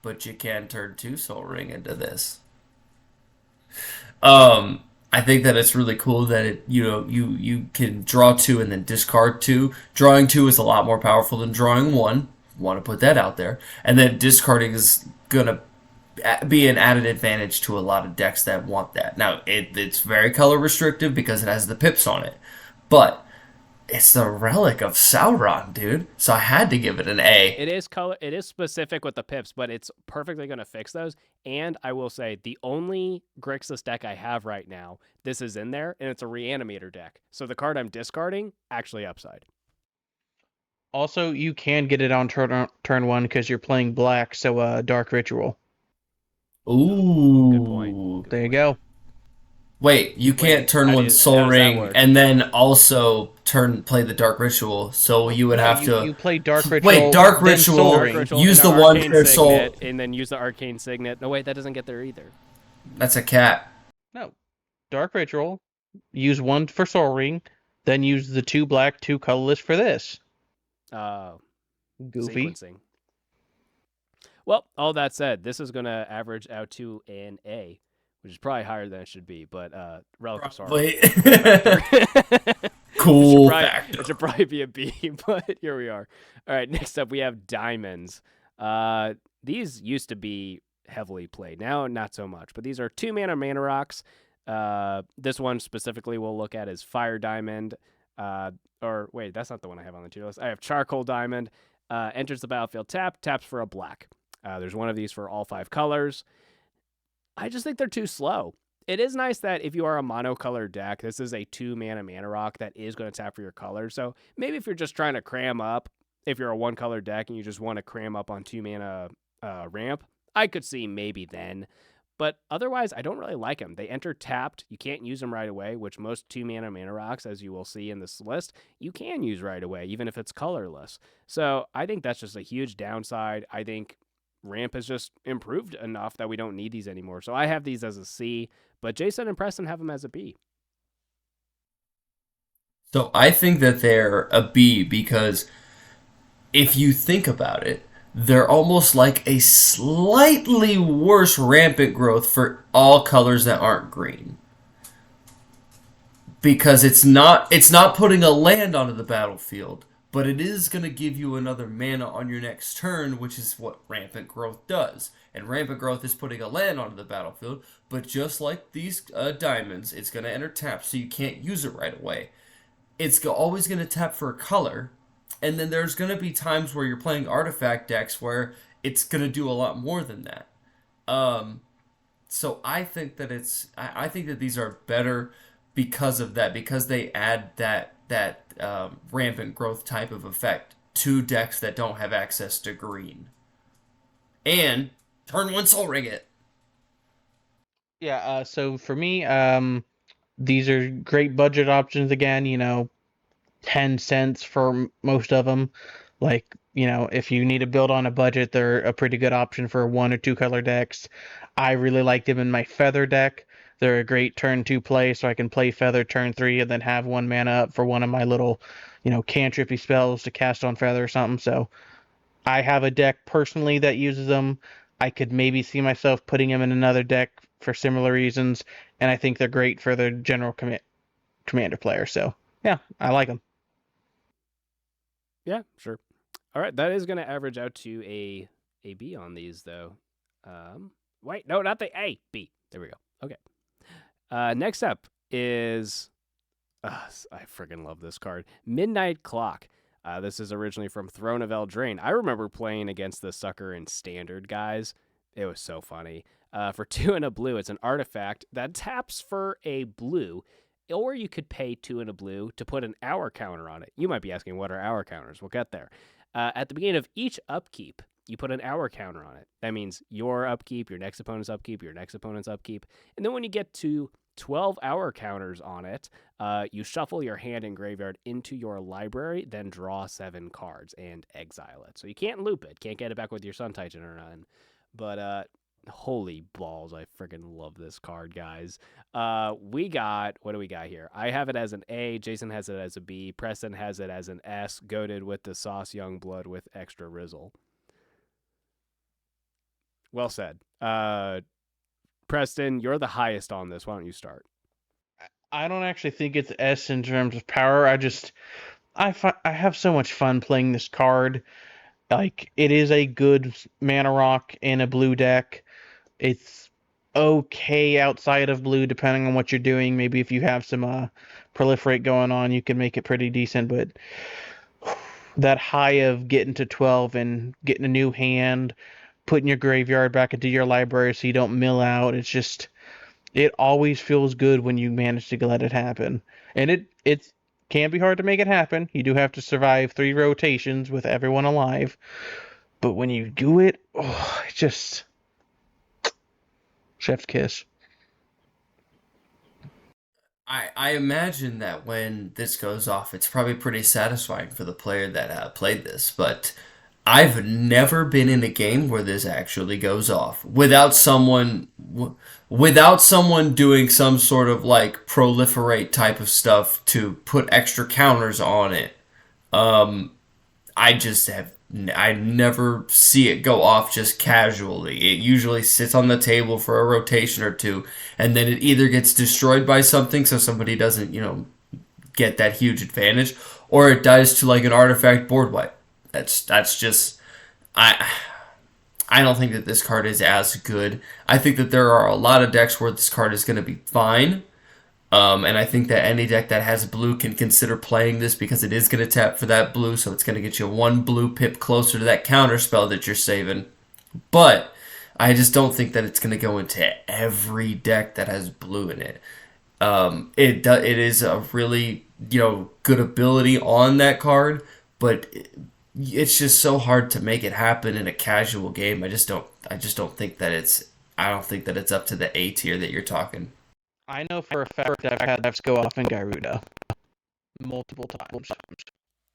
but you can turn two Soul Ring into this. Um, I think that it's really cool that you can draw two and then discard two. Drawing two is a lot more powerful than drawing one. Want to put that out there, and then discarding is gonna be an added advantage to a lot of decks that want that. Now it's very color restrictive because it has the pips on it, but it's the relic of Sauron, dude. So I had to give it an A. It is color. It is specific with the pips, but it's perfectly going to fix those. And I will say the only Grixis deck I have right now, this is in there, and it's a Reanimator deck. So the card I'm discarding actually upside. Also, you can get it on turn one because you're playing black, so Dark Ritual. Ooh. Good point. Good There you point. go. Wait, you can't Wait, turn one how Soul does that Ring work? and then also play the Dark Ritual. So you would No, have you to play Dark Ritual. wait. Dark then Soul Ritual. Dark Ring. Ritual Use and the our one Arcane per soul. Signet, and then use the Arcane Signet. No, wait, that doesn't get there either. That's a cat. No, Dark Ritual. Use one for Soul Ring, then use the 2 black, 2 colorless for this. Goofy. Sequencing. Well, all that said, this is going to average out to an A, which is probably higher than it should be, but Relic of Sauron. Cool factor. It should probably be a B, but here we are. All right, next up we have diamonds. These used to be heavily played. Now, not so much, but these are 2-mana rocks. This one specifically we'll look at is Fire Diamond. Or wait, that's not the one I have on the tier list. I have Charcoal Diamond. Enters the battlefield taps for a black. There's one of these for all 5 colors. I just think they're too slow. It is nice that if you are a monocolored deck, this is a 2-mana rock that is going to tap for your colors. So maybe if you're just trying to cram up, if you're a 1-color deck and you just want to cram up on 2-mana ramp, I could see maybe then. But otherwise, I don't really like them. They enter tapped. You can't use them right away, which most 2-mana rocks, as you will see in this list, you can use right away, even if it's colorless. So I think that's just a huge downside. I think ramp has just improved enough that we don't need these anymore. So I have these as a C, but Jason and Preston have them as a B. So I think that they're a B because if you think about it, they're almost like a slightly worse rampant growth for all colors that aren't green. Because it's not putting a land onto the battlefield, but it is going to give you another mana on your next turn, which is what rampant growth does. And rampant growth is putting a land onto the battlefield, but just like these diamonds, it's going to enter tap, so you can't use it right away. It's always going to tap for a color, and then there's going to be times where you're playing artifact decks where it's going to do a lot more than that. So I think that I think that these are better because of that, because they add that rampant growth type of effect to decks that don't have access to green. And turn one Soul Ring it. Yeah, so for me, these are great budget options again, 10 cents for most of them. Like, if you need to build on a budget, they're a pretty good option for 1 or 2 color decks. I really like them in my Feather deck. They're a great turn 2 play, so I can play Feather turn 3 and then have 1 mana up for one of my little, cantrippy spells to cast on Feather or something. So I have a deck personally that uses them. I could maybe see myself putting them in another deck for similar reasons, and I think they're great for the general commander player. So yeah, I like them. Yeah, sure. All right, that is going to average out to a B on these, though. Wait, no, not the A, B. There we go. Okay. Next up is, I freaking love this card, Midnight Clock. This is originally from Throne of Eldraine. I remember playing against this sucker in Standard, guys. It was so funny. For 2 and a blue, it's an artifact that taps for a blue, or you could pay 2 and a blue to put an hour counter on it. You might be asking, what are hour counters? We'll get there. At the beginning of each upkeep, you put an hour counter on it. That means your upkeep, your next opponent's upkeep, your next opponent's upkeep. And then when you get to 12-hour counters on it. You shuffle your hand and graveyard into your library, then draw 7 cards and exile it. So you can't loop it. Can't get it back with your Sun Titan or none. But holy balls, I freaking love this card, guys. We got, what do we got here? I have it as an A. Jason has it as a B. Preston has it as an S. Goated with the Sauce Young Blood with extra Rizzle. Well said. Preston, you're the highest on this. Why don't you start? I don't actually think it's S in terms of power. I have so much fun playing this card. Like, it is a good mana rock in a blue deck. It's okay outside of blue, depending on what you're doing. Maybe if you have some proliferate going on, you can make it pretty decent. But that high of getting to 12 and getting a new hand, putting your graveyard back into your library so you don't mill out, it always feels good when you manage to let it happen. And it can be hard to make it happen. You do have to survive 3 rotations with everyone alive. But when you do it, oh, it just chef's kiss. I imagine that when this goes off, it's probably pretty satisfying for the player that played this, but I've never been in a game where this actually goes off without someone doing some sort of like proliferate type of stuff to put extra counters on it. I just have I never see it go off just casually. It usually sits on the table for a rotation or two, and then it either gets destroyed by something so somebody doesn't, get that huge advantage, or it dies to like an artifact board wipe. That's just I I don't think that this card is as good. I think that there are a lot of decks where this card is going to be fine. And I think that any deck that has blue can consider playing this because it is going to tap for that blue, so it's going to get you 1 blue pip closer to that counter spell that you're saving. But I just don't think that it's going to go into every deck that has blue in it. It is a really good ability on that card, but it's just so hard to make it happen in a casual game. I don't think that it's up to the A tier that you're talking. I know for a fact that I've had this go off in Garuda multiple times.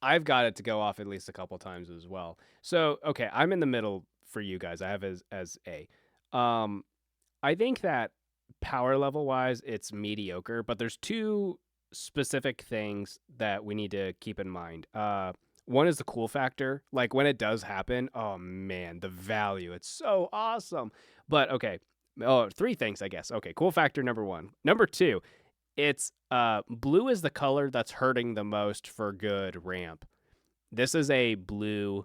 I've got it to go off at least a couple times as well. So, okay, I'm in the middle for you guys. I have as A. I think that power level wise, it's mediocre, but there's 2 specific things that we need to keep in mind. One is the cool factor. Like when it does happen, oh man, the value. It's so awesome. But okay, 3 things, I guess. Okay, cool factor number 1. Number 2, it's blue is the color that's hurting the most for good ramp. This is a blue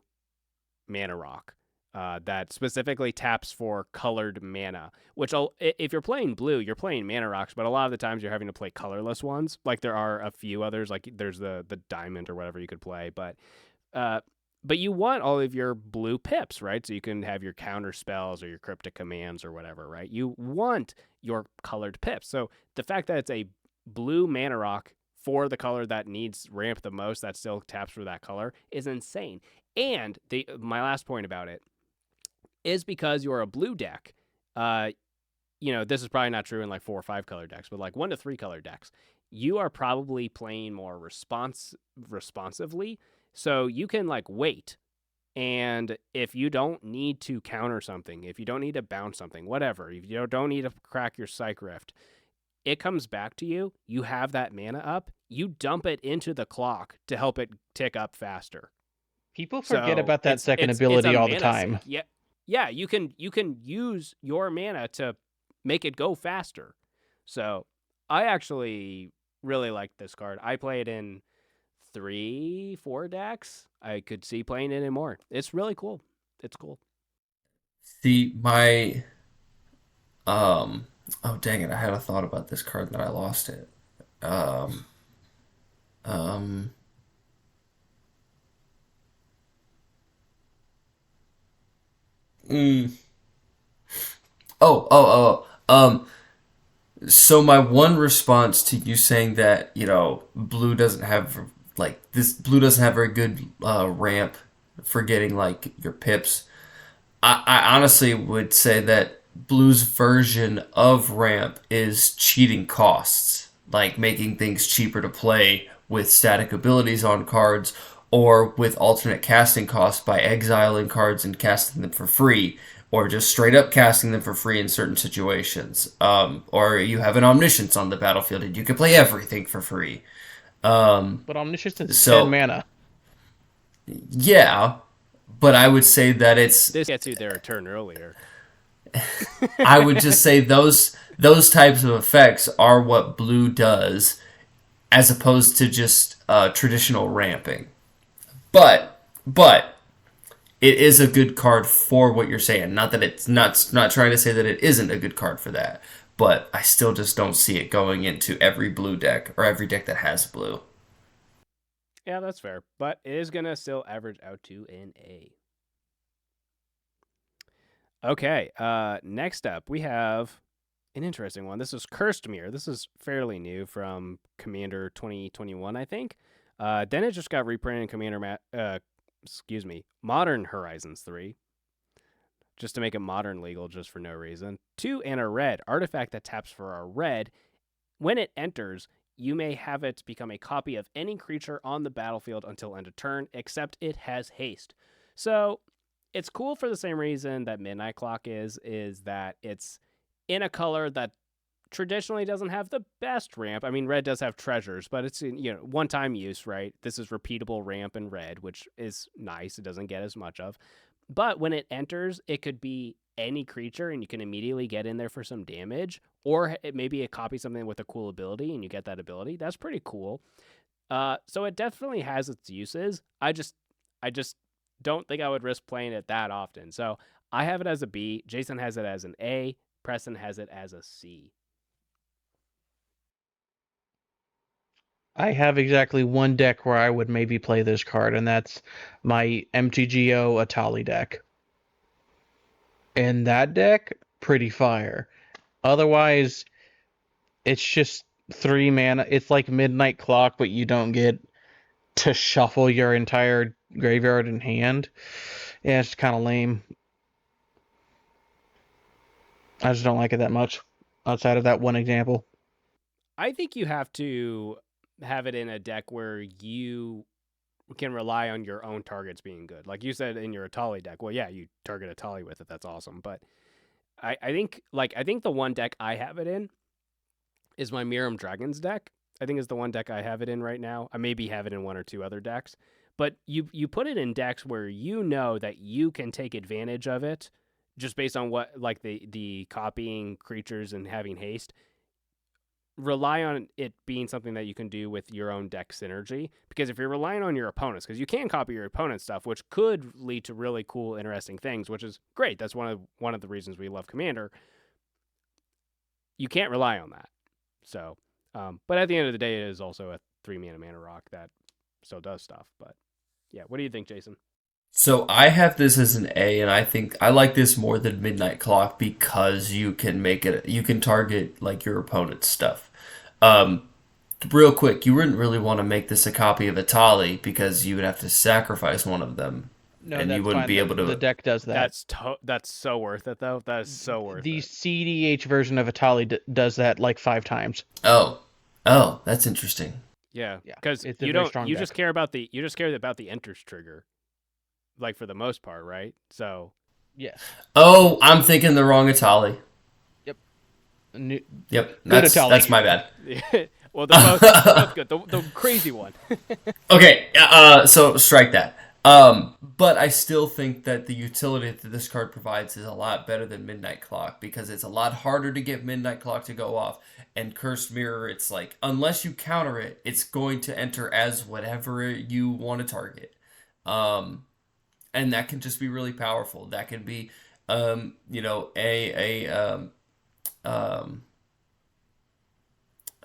mana rock that specifically taps for colored mana, which if you're playing blue, you're playing mana rocks, but a lot of the times you're having to play colorless ones. Like there are a few others, like there's the diamond or whatever you could play, but you want all of your blue pips, right? So you can have your counter spells or your cryptic commands or whatever, right? You want your colored pips. So the fact that it's a blue mana rock for the color that needs ramp the most, that still taps for that color, is insane. And my last point about it is because you're a blue deck. This is probably not true in like 4 or 5 color decks, but like 1 to 3 color decks, you are probably playing more responsively. So you can like wait, and if you don't need to counter something, if you don't need to bounce something, whatever, if you don't need to crack your Psych Rift, it comes back to you. You have that mana up. You dump it into the clock to help it tick up faster. People forget about that second ability all the time. Sink. Yeah. You can use your mana to make it go faster. So I actually really like this card. I play it in 3-4 decks. I could see playing it in more. It's really cool. It's cool. See, oh dang it, I had a thought about this card that I lost it. Um, um, mm, so my one response to you saying that, blue doesn't have very good ramp for getting like your pips. I honestly would say that Blue's version of ramp is cheating costs, like making things cheaper to play with static abilities on cards or with alternate casting costs by exiling cards and casting them for free, or just straight up casting them for free in certain situations. Or you have an omniscience on the battlefield and you can play everything for free. But Omniscience is 10 So, mana. yeah, but I would say that it's This gets you there a turn earlier. I would just say those types of effects are what blue does, as opposed to just traditional ramping. But it is a good card for what you're saying. Not that it's not trying to say that it isn't a good card for that. But I still just don't see it going into every blue deck or every deck that has blue. Yeah, that's fair. But it is going to still average out to an A. Okay, next up, we have an interesting one. This is Cursed Mirror. This is fairly new from Commander 2021, I think. Then it just got reprinted in Modern Horizons 3, just to make it modern legal, just for no reason. 2 and a red artifact that taps for a red. When it enters, you may have it become a copy of any creature on the battlefield until end of turn, except it has haste. So it's cool for the same reason that Midnight Clock is that it's in a color that traditionally doesn't have the best ramp. I mean, red does have treasures, but it's in, one-time use, right? This is repeatable ramp in red, which is nice. It doesn't get as much of. But when it enters, it could be any creature and you can immediately get in there for some damage, or it maybe it copies something with a cool ability and you get that ability. That's pretty cool. So it definitely has its uses. I just don't think I would risk playing it that often. So I have it as a B. Jason has it as an A. Preston has it as a C. I have exactly one deck where I would maybe play this card, and that's my MTGO Atali deck. And that deck, pretty fire. Otherwise, it's just 3 mana. It's like Midnight Clock, but you don't get to shuffle your entire graveyard in hand. Yeah, it's kind of lame. I just don't like it that much, outside of that one example. I think you have to have it in a deck where you can rely on your own targets being good. Like you said in your Atali deck. Well, yeah, you target Atali with it. That's awesome. But I think the one deck I have it in is my Miram Dragons deck. I think is the one deck I have it in right now. I maybe have it in one or two other decks. But you put it in decks where you know that you can take advantage of it just based on what, like the copying creatures and having haste. Rely on it being something that you can do with your own deck synergy, because if you're relying on your opponents, because you can copy your opponent's stuff, which could lead to really cool, interesting things, which is great. That's one of the reasons we love Commander. You can't rely on that. So, but at the end of the day, it is also a 3 mana rock that still does stuff. But yeah, what do you think, Jason? So I have this as an A, and I think I like this more than Midnight Clock because you can target like your opponent's stuff. Um, Real quick, you wouldn't really want to make this a copy of Atali because you would have to sacrifice one of them, No, and you that's wouldn't fine. be able The to. deck does that. That's so worth it though. That is so worth The it. CDH version of Atali does that like 5 times. Oh, oh, that's interesting. Yeah, Yeah, because it's a you very don't strong you deck. just care about the enters trigger, like for the most part, right? So Yes. Oh, I'm thinking the wrong Atali. Yep. Yep, Good that's Atali. my bad. well, they're both good. The crazy one. Okay, so strike that. But I still think that the utility that this card provides is a lot better than Midnight Clock because it's a lot harder to get Midnight Clock to go off. And Cursed Mirror, it's like, unless you counter it, it's going to enter as whatever you want to target. Um, and that can just be really powerful. That can be, um,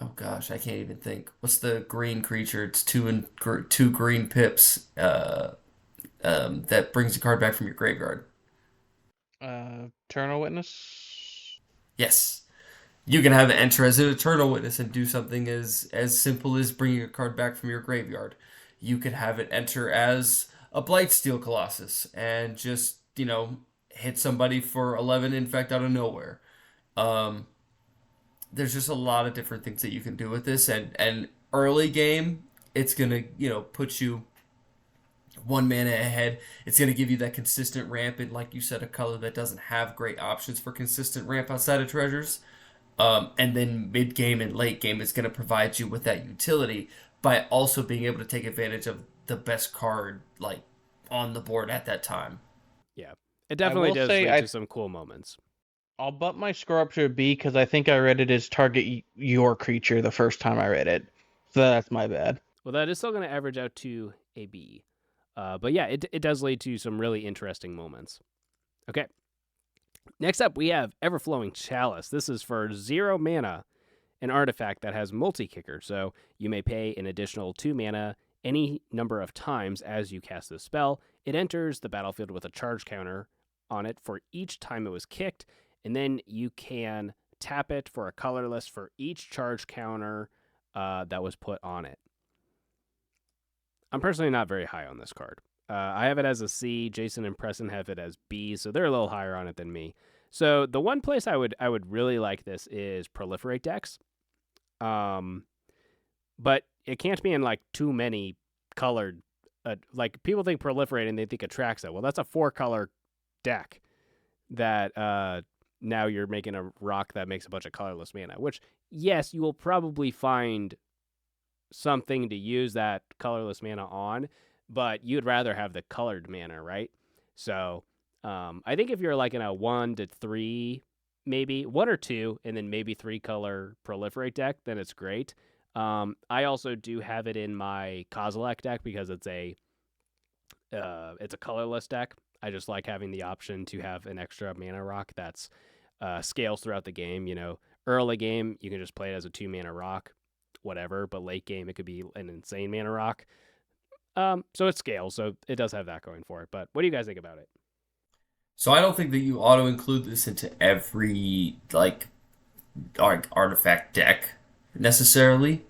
oh gosh, I can't even think. What's the green creature? It's two green pips. That brings a card back from your graveyard. Eternal Witness. Yes, you can have it enter as an Eternal Witness and do something as simple as bringing a card back from your graveyard. You could have it enter as a Blightsteel Colossus and just hit somebody for 11 infect out of nowhere. Um, there's just a lot of different things that you can do with this, and early game, it's gonna put you 1 mana ahead. It's gonna give you that consistent ramp, and like you said, a color that doesn't have great options for consistent ramp outside of treasures. And then mid game and late game is going to provide you with that utility by also being able to take advantage of the best card like on the board at that time. Yeah, it I definitely will does say lead to some cool moments. I'll bump my score up to a B because I think I read it as target your creature the first time I read it. So that's my bad. Well, that is still going to average out to a B. But yeah, it does lead to some really interesting moments. Okay. Next up, we have Everflowing Chalice. This is for 0 mana, an artifact that has multi-kicker. So you may pay an additional 2 mana any number of times as you cast this spell. It enters the battlefield with a charge counter on it for each time it was kicked, and then you can tap it for a colorless for each charge counter that was put on it. I'm personally not very high on this card. I have it as a C. Jason and Preston have it as B, so they're a little higher on it than me. So the one place I would really like this is proliferate decks. But it can't be in like too many colored. Like people think proliferate and they think Atraxa. Well, that's a 4-color deck that now you're making a rock that makes a bunch of colorless mana. Which yes, you will probably find something to use that colorless mana on, but you'd rather have the colored mana, right? So I think if you're like in a 1 to 3, maybe 1 or 2, and then maybe 3-color proliferate deck, then it's great. I also do have it in my Kozilek deck because it's a colorless deck. I just like having the option to have an extra mana rock that's scales throughout the game. Early game you can just play it as a 2-mana rock, whatever, but late game it could be an insane mana rock. So it scales, so it does have that going for it. But what do you guys think about it? So I don't think that you auto include this into every like artifact deck necessarily,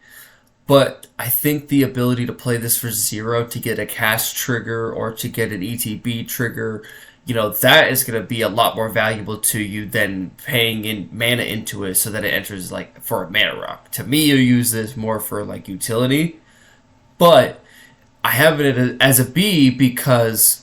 but I think the ability to play this for 0 to get a cast trigger or to get an ETB trigger, that is going to be a lot more valuable to you than paying in mana into it so that it enters like for a mana rock. To me, you use this more for like utility, but I have it as a B because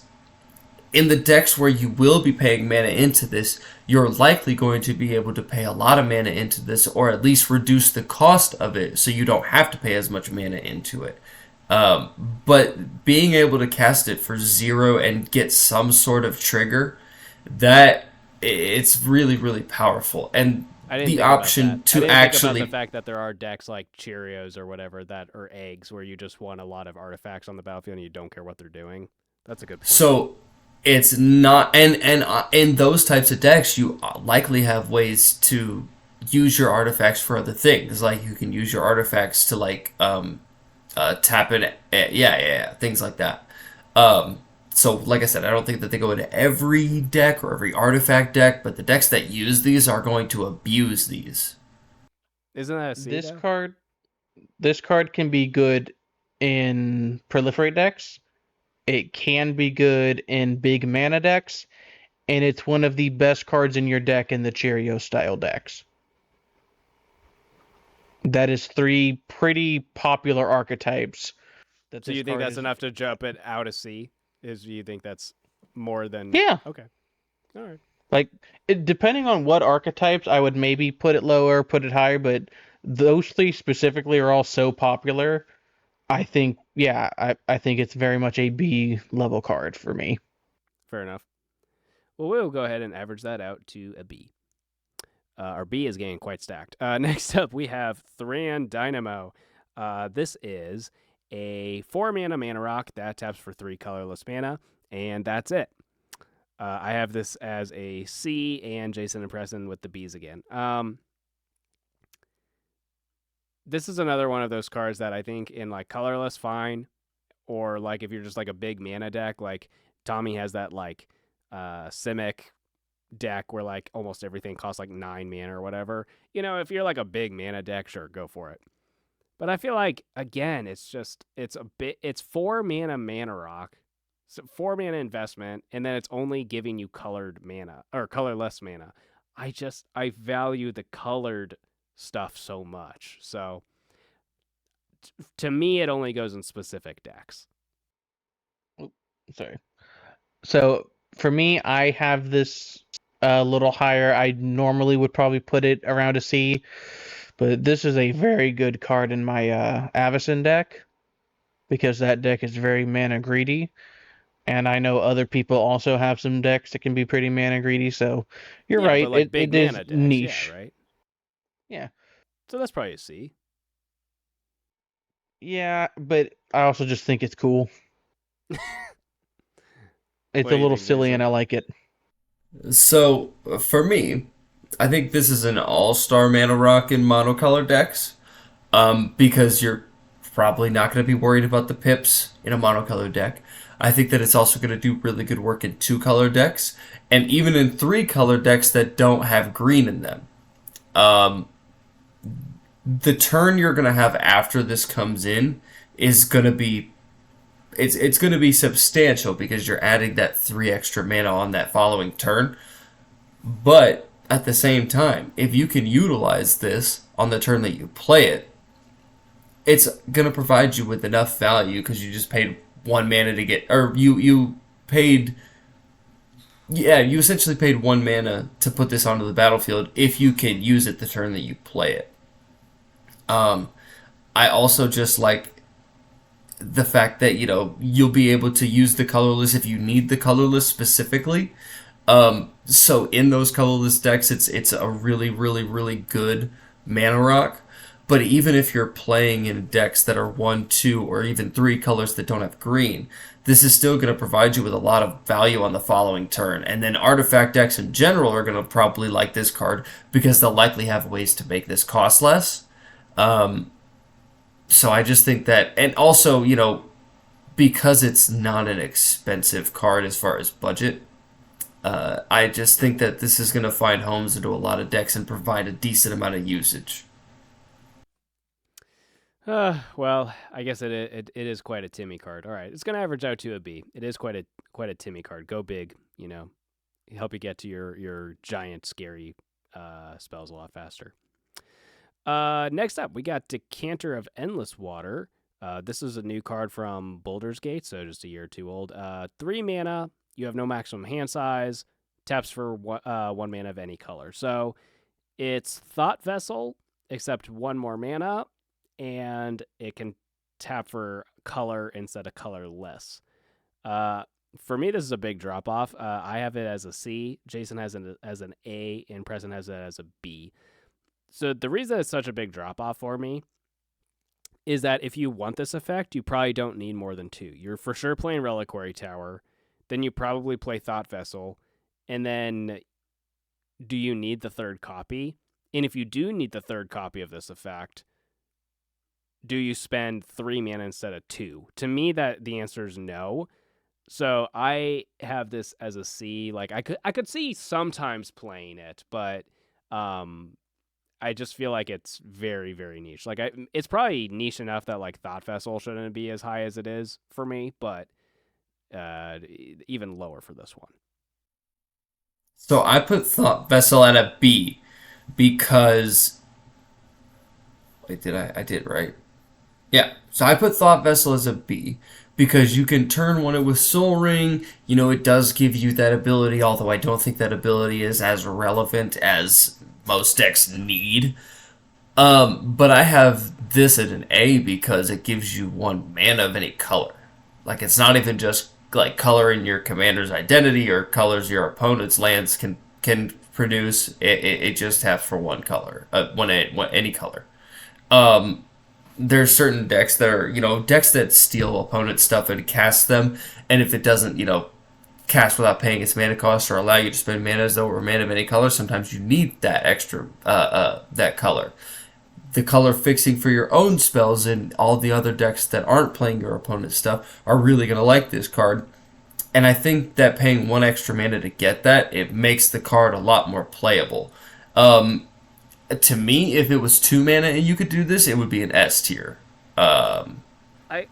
in the decks where you will be paying mana into this, you're likely going to be able to pay a lot of mana into this, or at least reduce the cost of it so you don't have to pay as much mana into it. But being able to cast it for 0 and get some sort of trigger, that it's really, really powerful. And I didn't the think about option that. I to didn't think about the actually fact that there are decks like Cheerios or whatever that are eggs where you just want a lot of artifacts on the battlefield and you don't care what they're doing. That's a good point. So it's not, and in those types of decks, you likely have ways to use your artifacts for other things. Like you can use your artifacts to like tap it, yeah, things like that. So like I said, I don't think that they go into every deck or every artifact deck, but the decks that use these are going to abuse these. Isn't that a C? This though? card, this card can be good in proliferate decks. It can be good in big mana decks, and it's one of the best cards in your deck in the Cheerio style decks. That is 3 pretty popular archetypes. That So this you think card that's is- enough to jump it out of C? You think that's more than? Yeah. Okay. All right. Like, depending on what archetypes, I would maybe put it lower, put it higher, but those 3 specifically are all so popular. I think, yeah, I think it's very much a B level card for me. Fair enough. Well, we'll go ahead and average that out to a B. Our B is getting quite stacked. Next up, we have Thran Dynamo. This is a 4-mana rock that taps for 3 colorless mana, and that's it. I have this as a C, and Jason and Preston with the Bs again. This is another one of those cards that I think in like colorless, fine, or like if you're just like a big mana deck, like Tommy has that like Simic deck where like almost everything costs like 9 mana or whatever. If you're like a big mana deck, sure, go for it. But I feel like again, it's 4 mana rock. So 4 mana investment, and then it's only giving you colored mana or colorless mana. I value the colored stuff so much. So to me, it only goes in specific decks. Sorry. So for me, I have this a little higher. I normally would probably put it around a C, but this is a very good card in my Avacyn deck because that deck is very mana greedy. And I know other people also have some decks that can be pretty mana greedy, so you're Yeah, right. but like big It is mana decks, yeah, niche. right. Yeah. So that's probably a C. Yeah, but I also just think it's cool. It's What a do you little think, silly and Jason? I like it. So for me, I think this is an all-star mana rock in monocolor decks. Because you're probably not going to be worried about the pips in a monocolor deck. I think that it's also going to do really good work in two-color decks, and even in three-color decks that don't have green in them. Um, the turn you're going to have after this comes in is going to be it's going to be substantial because you're adding that 3 extra mana on that following turn. But at the same time, if you can utilize this on the turn that you play it, it's going to provide you with enough value because you just paid 1 mana to get, or you paid, yeah, you essentially paid 1 mana to put this onto the battlefield if you can use it the turn that you play it. I also just like the fact that, you'll be able to use the colorless if you need the colorless specifically. So in those colorless decks, it's a really, really, really good mana rock. But even if you're playing in decks that are 1, 2, or even 3 colors that don't have green, this is still going to provide you with a lot of value on the following turn. And then artifact decks in general are going to probably like this card because they'll likely have ways to make this cost less. So I just think that, and also, because it's not an expensive card as far as budget, I just think that this is going to find homes into a lot of decks and provide a decent amount of usage. Well, I guess it is quite a Timmy card. All right, it's gonna average out to a B. It is quite a Timmy card. Go big, help you get to your giant scary spells a lot faster. Next up, we got Decanter of Endless Water. This is a new card from Baldur's Gate, so just a year or two old. 3 mana. You have no maximum hand size. Taps for 1 mana of any color. So it's Thought Vessel, except 1 more mana, and it can tap for color instead of colorless. For me, this is a big drop off. I have it as a C. Jason has it as an A, and Preston has it as a B. So the reason it's such a big drop off for me is that if you want this effect, you probably don't need more than 2. You're for sure playing Reliquary Tower, then you probably play Thought Vessel, and then do you need the third copy? And if you do need the third copy of this effect, do you spend 3 mana instead of 2? To me, that the answer is no. So I have this as a C. Like I could see sometimes playing it, but I just feel like it's very, very niche. Like it's probably niche enough that like Thought Vessel shouldn't be as high as it is for me, but even lower for this one. So I put Thought Vessel at a B because wait, did I did right? Yeah. So I put Thought Vessel as a B because you can turn one it with Soul Ring. It does give you that ability, although I don't think that ability is as relevant as most decks need. But I have this at an A because it gives you 1 mana of any color. Like it's not even just like color in your commander's identity or colors your opponent's lands can produce. It just have for one color, any color. There's certain decks that are decks that steal opponent stuff and cast them, and if it doesn't cast without paying its mana cost or allow you to spend mana as though it were mana of any color, sometimes you need that extra that color. The color fixing for your own spells and all the other decks that aren't playing your opponent's stuff are really going to like this card. And I think that paying 1 extra mana to get that, it makes the card a lot more playable. To me, if it was 2 mana and you could do this, it would be an S tier.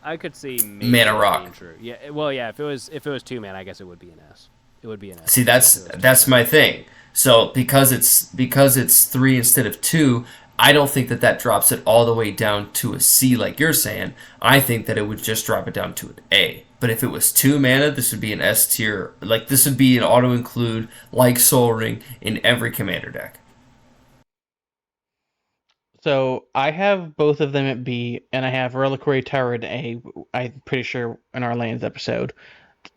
I could see maybe mana that being rock. true. Yeah, well, yeah. If it was 2 mana, I guess it would be an S. It would be an S See, tier if that's it was 2 that's mana. my thing. So because it's 3 instead of 2, I don't think that drops it all the way down to a C like you're saying. I think that it would just drop it down to an A. But if it was 2 mana, this would be an S tier. Like this would be an auto include like Soul Ring in every commander deck. So I have both of them at B, and I have Reliquary Tower at A. I'm pretty sure in our lands episode.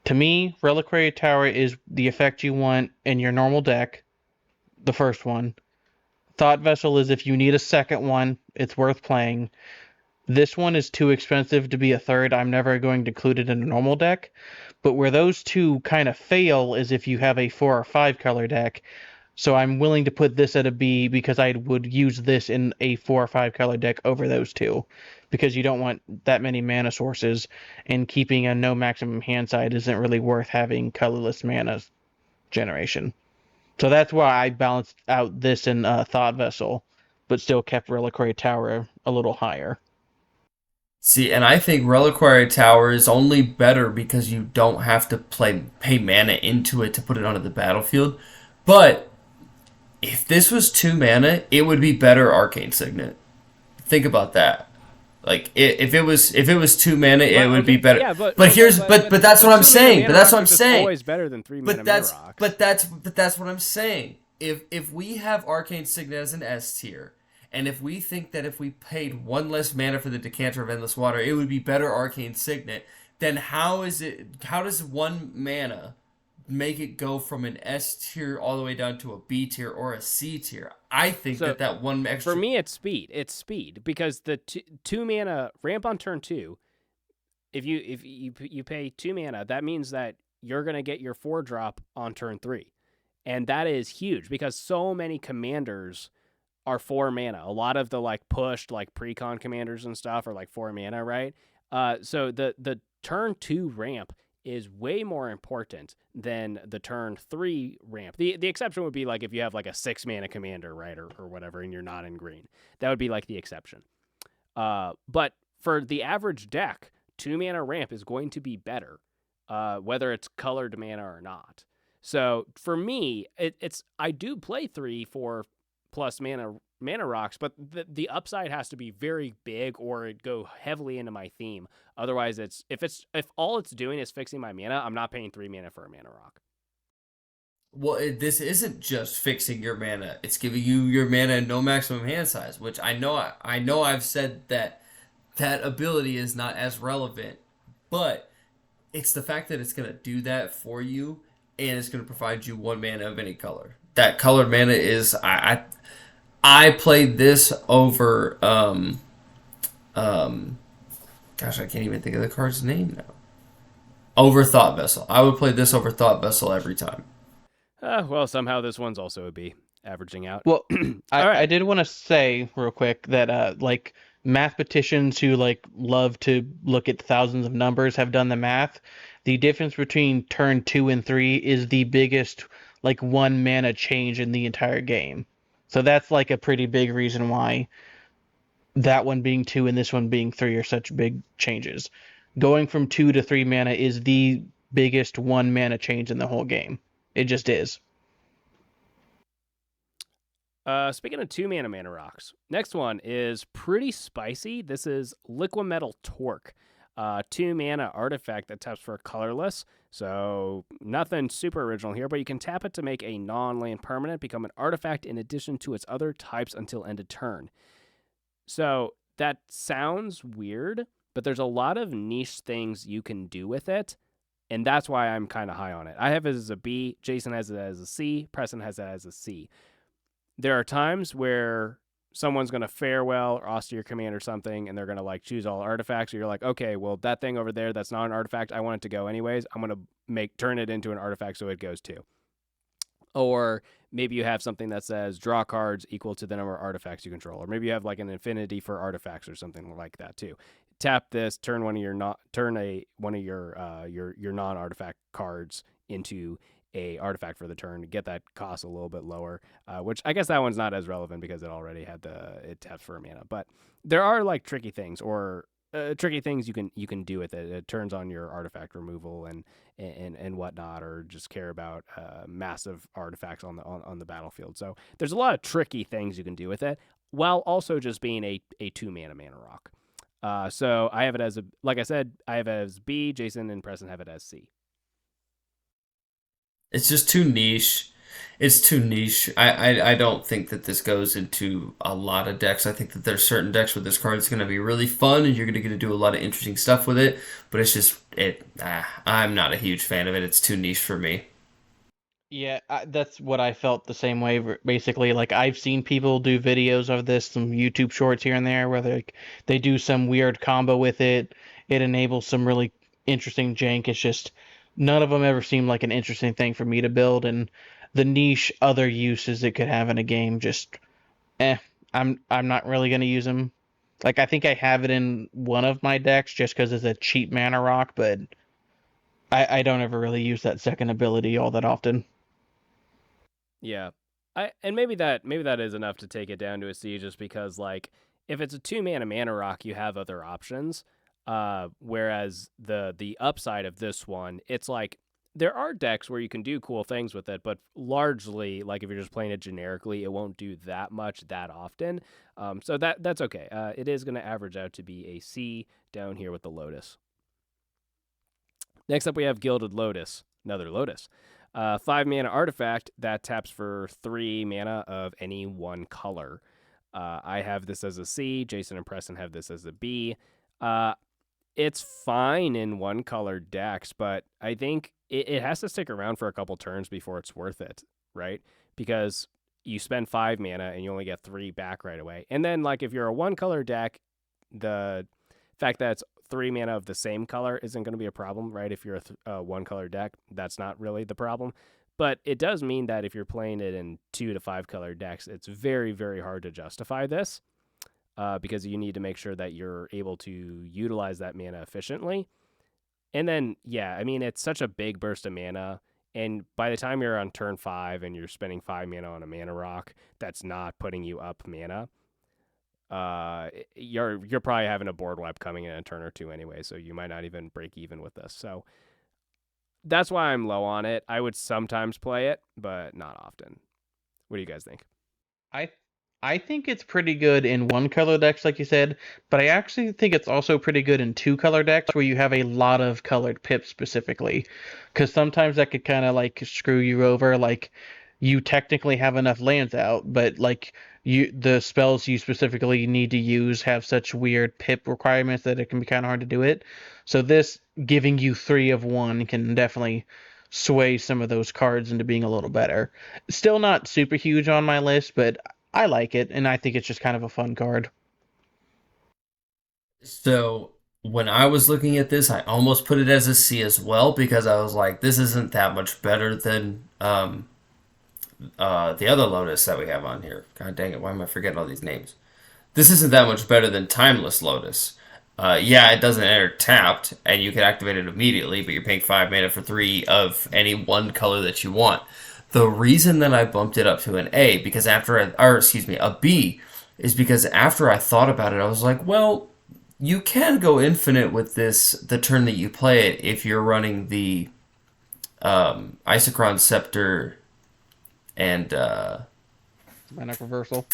To me, Reliquary Tower is the effect you want in your normal deck. The first one. Thought Vessel is if you need a second one, it's worth playing. This one is too expensive to be a third. I'm never going to include it in a normal deck. But where those two kind of fail is if you have a 4 or 5 color deck. So I'm willing to put this at a B because I would use this in a 4 or 5 color deck over those two. Because you don't want that many mana sources, and keeping a no maximum hand side isn't really worth having colorless mana generation. So that's why I balanced out this in Thought Vessel, but still kept Reliquary Tower a little higher. See, and I think Reliquary Tower is only better because you don't have to pay mana into it to put it onto the battlefield. But if this was 2 mana, it would be better Arcane Signet. Think about that. Like if it was 2 mana, it Well, would be okay, better. yeah, but But no, here's but that's what I'm 2 mana saying. mana But that's rocks what are I'm just saying. always better than 3 mana But mana that's rocks. but that's what I'm saying. If we have Arcane Signet as an S tier, and if we think that if we paid 1 less mana for the Decanter of Endless Water, it would be better Arcane Signet, then how does 1 mana make it go from an S tier all the way down to a B tier or a C tier? I think So that one for extra. me, it's speed. It's speed because the 2 mana ramp on turn 2. If you pay 2 mana, that means that you're gonna get your 4 drop on turn 3, and that is huge because so many commanders are 4 mana. A lot of the like pushed like precon commanders and stuff are like 4 mana, right? So the turn 2 ramp is way more important than the turn 3 ramp. The exception would be like if you have like a 6 mana commander, right, or whatever, and you're not in green. That would be like the exception. But for the average deck, 2 mana ramp is going to be better, whether it's colored mana or not. So for me, it's I do play 3-4 plus mana rocks, but the upside has to be very big or it go heavily into my theme. Otherwise, if all it's doing is fixing my mana, I'm not paying 3 mana for a mana rock. Well, this isn't just fixing your mana; it's giving you your mana and no maximum hand size. Which I know I've said that ability is not as relevant, but it's the fact that it's gonna do that for you, and it's gonna provide you 1 mana of any color. That colored mana is I played this over um gosh, I can't even think of the card's name now. Over Thought Vessel. I would play this over Thought Vessel every time. Well, somehow this one's also a B, averaging out. Well, All I right. did want to say real quick that like mathematicians who like love to look at thousands of numbers have done the math. The difference between turn 2 and 3 is the biggest like 1 mana change in the entire game. So that's like a pretty big reason why that one being 2 and this one being 3 are such big changes. Going from 2 to 3 mana is the biggest 1 mana change in the whole game. It just is. Speaking of 2 mana rocks, next one is pretty spicy. This is Liquimetal Torque, 2 mana artifact that taps for colorless. So nothing super original here, but you can tap it to make a non-land permanent become an artifact in addition to its other types until end of turn. So that sounds weird, but there's a lot of niche things you can do with it. And that's why I'm kind of high on it. I have it as a B. Jason has it as a C. Preston has it as a C. There are times where someone's going to farewell or austere command or something, and they're going to like choose all artifacts. So you're like, okay, well, that thing over there, that's not an artifact. I want it to go anyways. I'm going to turn it into an artifact so it goes too. Or maybe you have something that says draw cards equal to the number of artifacts you control. Or maybe you have like an infinity for artifacts or something like that too. Tap this, turn one of your your non-artifact cards into a artifact for the turn to get that cost a little bit lower, which I guess that one's not as relevant because it already had it taps for a mana. But there are like tricky things, or tricky things you can do with it. It turns on your artifact removal and whatnot, or just care about massive artifacts on the battlefield. So there's a lot of tricky things you can do with it, while also just being a 2 mana rock. So I have it as like I said, I have it as B. Jason and Preston have it as C. It's just too niche. It's too niche. I don't think that this goes into a lot of decks. I think that there's certain decks where this card is going to be really fun and you're going to get to do a lot of interesting stuff with it. But it's just I'm not a huge fan of it. It's too niche for me. Yeah, that's what I felt the same way. Basically, like I've seen people do videos of this, some YouTube shorts here and there, where they do some weird combo with it. It enables some really interesting jank. It's just none of them ever seemed like an interesting thing for me to build, and the niche other uses it could have in a game, just eh. I'm not really gonna use them. Like I think I have it in one of my decks just because it's a cheap mana rock, but I don't ever really use that second ability all that often. Yeah. And maybe that is enough to take it down to a C, just because like if it's a 2 mana rock, you have other options. Whereas the upside of this one, it's like there are decks where you can do cool things with it, but largely, like if you're just playing it generically, it won't do that much that often. So that's okay. It is going to average out to be a C down here with the Lotus. Next up, we have Gilded Lotus, another Lotus. 5 mana artifact that taps for 3 mana of any one color. I have this as a C. Jason and Preston have this as a B. It's fine in one color decks, but I think it has to stick around for a couple turns before it's worth it, right? Because you spend 5 mana and you only get 3 back right away. And then, like, if you're a one color deck, the fact that it's 3 mana of the same color isn't going to be a problem, right? If you're a one color deck, that's not really the problem. But it does mean that if you're playing it in 2 to 5 color decks, it's very, very hard to justify this, because you need to make sure that you're able to utilize that mana efficiently. And then, yeah, I mean, it's such a big burst of mana. And by the time you're on turn 5 and you're spending 5 mana on a mana rock, that's not putting you up mana. You're probably having a board wipe coming in a turn or two anyway, so you might not even break even with this. So that's why I'm low on it. I would sometimes play it, but not often. What do you guys think? I I think it's pretty good in one color decks, like you said, but I actually think it's also pretty good in two color decks where you have a lot of colored pips specifically, because sometimes that could kind of like screw you over. Like you technically have enough lands out, but like the spells you specifically need to use have such weird pip requirements that it can be kind of hard to do it. So this giving you three of one can definitely sway some of those cards into being a little better. Still not super huge on my list, but I like it, and I think it's just kind of a fun card. So when I was looking at this, I almost put it as a C as well because I was like, this isn't that much better than the other Lotus that we have on here. God dang it, why am I forgetting all these names? This isn't that much better than Timeless Lotus. Yeah, it doesn't enter tapped, and you can activate it immediately, but you're paying 5 mana for 3 of any one color that you want. The reason that I bumped it up to an A, because a B, is because after I thought about it, I was like, well, you can go infinite with this the turn that you play it if you're running the Isochron Scepter and Manic Reversal.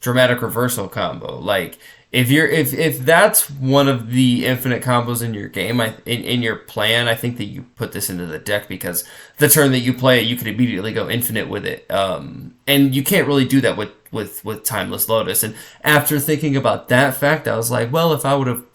Dramatic Reversal combo. Like if that's one of the infinite combos in your game, in your plan, I think that you put this into the deck because the turn that you play it, you could immediately go infinite with it. And you can't really do that with Timeless Lotus. And after thinking about that fact, I was like, well,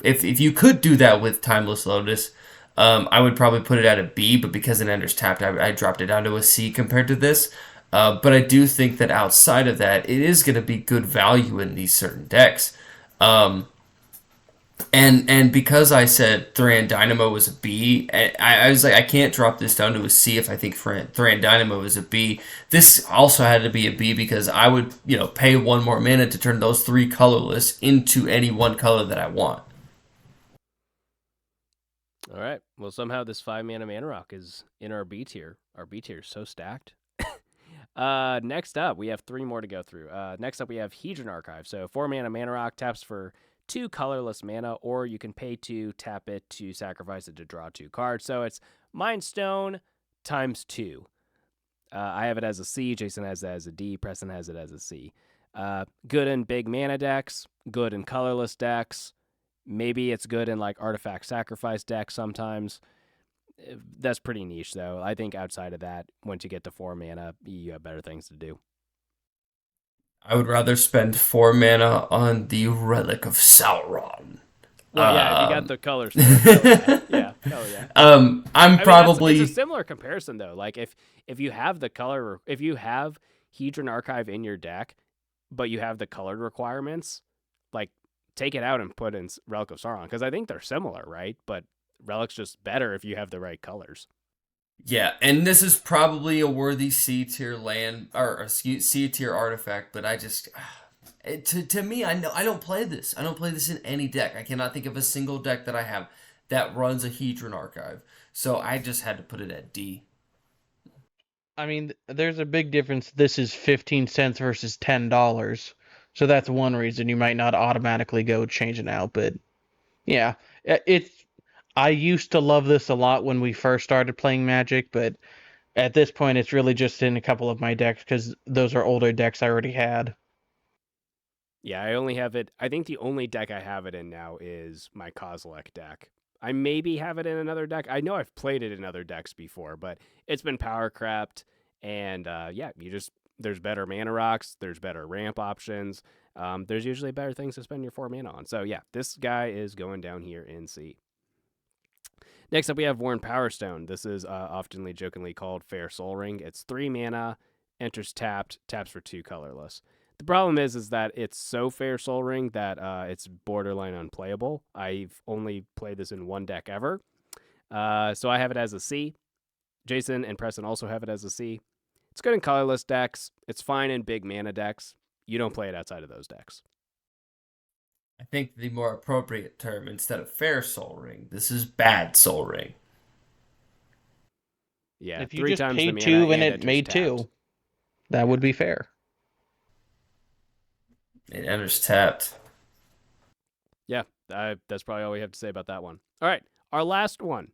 if you could do that with Timeless Lotus, I would probably put it at a B, but because it enters tapped, I dropped it down to a C compared to this. But I do think that outside of that, it is going to be good value in these certain decks. And because I said Thran Dynamo was a B, I was like, I can't drop this down to a C if I think Thran Dynamo is a B. This also had to be a B because I would, pay 1 more mana to turn those 3 colorless into any one color that I want. All right. Well, somehow this 5 mana rock is in our B tier. Our B tier is so stacked. Next up, we have 3 more to go through. Next up, we have Hedron Archive. So 4 mana rock taps for 2 colorless mana, or you can pay 2, tap it to sacrifice it to draw 2 cards. So it's Mind Stone times 2. I have it as a C. Jason has it as a D. Preston has it as a C. Good in big mana decks. Good in colorless decks. Maybe it's good in like artifact sacrifice decks sometimes. That's pretty niche, though. I think outside of that, once you get to 4 mana, you have better things to do. I would rather spend 4 mana on the Relic of Sauron. Well, yeah, if you got the colors for it, hell yeah. Hell yeah. I'm probably... it's a similar comparison, though. Like, if you have the color... If you have Hedron Archive in your deck, but you have the colored requirements, like, take it out and put in Relic of Sauron, because I think they're similar, right? But Relic's just better if you have the right colors. Yeah, and this is probably a worthy C tier land or C tier artifact, but I just to me I don't play this. I don't play this in any deck. I cannot think of a single deck that I have that runs a Hedron Archive. So I just had to put it at D. I mean, there's a big difference. This is 15 cents versus $10. So that's one reason you might not automatically go change it out, but yeah, I used to love this a lot when we first started playing Magic, but at this point, it's really just in a couple of my decks because those are older decks I already had. Yeah, I only have it. I think the only deck I have it in now is my Kozilek deck. I maybe have it in another deck. I know I've played it in other decks before, but it's been power crept, and yeah, there's better mana rocks, there's better ramp options. There's usually better things to spend your 4 mana on. So yeah, this guy is going down here in C. Next up, we have Worn Powerstone. This is oftenly jokingly called Fair Soul Ring. It's 3 mana, enters tapped, taps for 2 colorless. The problem is that it's so Fair Soul Ring that it's borderline unplayable. I've only played this in one deck ever. So I have it as a C. Jason and Preston also have it as a C. It's good in colorless decks. It's fine in big mana decks. You don't play it outside of those decks. I think the more appropriate term, instead of Fair Soul Ring, this is Bad Soul Ring. Yeah, if you 3 just times paid the mana 2 and it enters made tapped. 2, that would be fair. It enters tapped. Yeah, that's probably all we have to say about that one. All right, our last one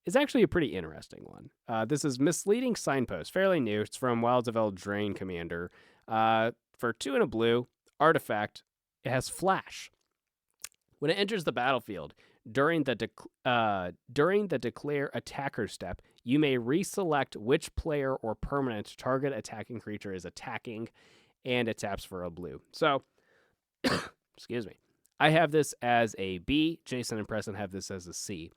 is actually a pretty interesting one. This is Misleading Signpost, fairly new. It's from Wilds of Eldraine Commander. For 2 and a blue, artifact, it has flash. When it enters the battlefield, during the declare attacker step, you may reselect which player or permanent target attacking creature is attacking, and it taps for a blue. So, excuse me. I have this as a B. Jason and Preston have this as a C.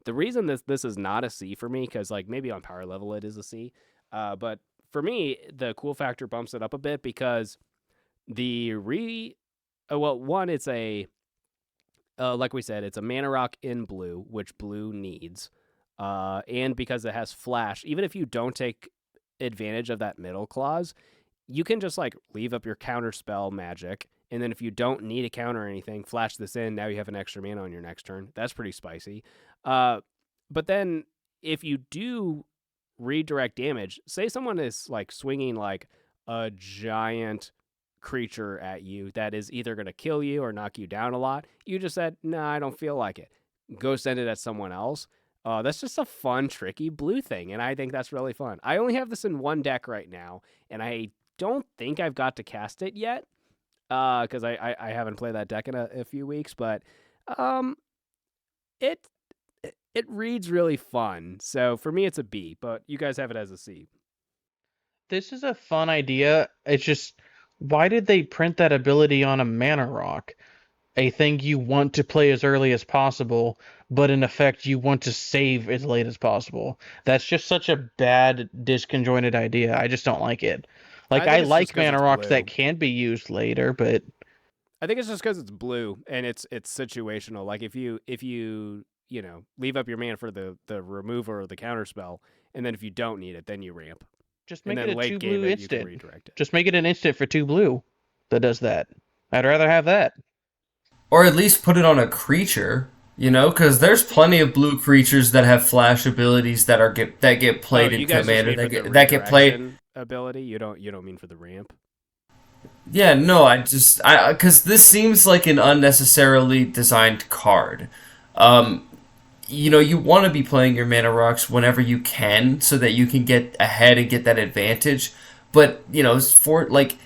The reason this is not a C for me, because like maybe on power level it is a C, but for me the cool factor bumps it up a bit because one, it's a like we said, it's a mana rock in blue, which blue needs, and because it has flash, even if you don't take advantage of that middle clause, you can just like leave up your counter spell magic, and then if you don't need a counter or anything, flash this in. Now you have an extra mana on your next turn. That's pretty spicy. But then if you do redirect damage, say someone is like swinging like a giant creature at you that is either going to kill you or knock you down a lot, you just said, nah, I don't feel like it. Go send it at someone else. That's just a fun, tricky blue thing, and I think that's really fun. I only have this in one deck right now, and I don't think I've got to cast it yet because I haven't played that deck in a few weeks, but it reads really fun. So for me, it's a B, but you guys have it as a C. This is a fun idea. It's just, why did they print that ability on a mana rock? A thing you want to play as early as possible, but in effect you want to save as late as possible. That's just such a bad, disconjointed idea. I just don't like it. Like, I think I it's just like 'cause mana it's rocks blue. that can be used later, but I think it's just because it's blue and it's situational. Like if you leave up your mana for the remover or the counter spell, and then if you don't need it, then you ramp. just And make then it a late 2 game blue it, you can instant. redirect it. Just make it an instant for 2 blue that does that. I'd rather have that. Or at least put it on a creature, because there's plenty of blue creatures that have flash abilities that get played in You guys just Commander mean for the that get played. redirection ability? You don't mean for the ramp? Yeah, no, because this seems like an unnecessarily designed card. Um, you want to be playing your mana rocks whenever you can so that you can get ahead and get that advantage. But, for like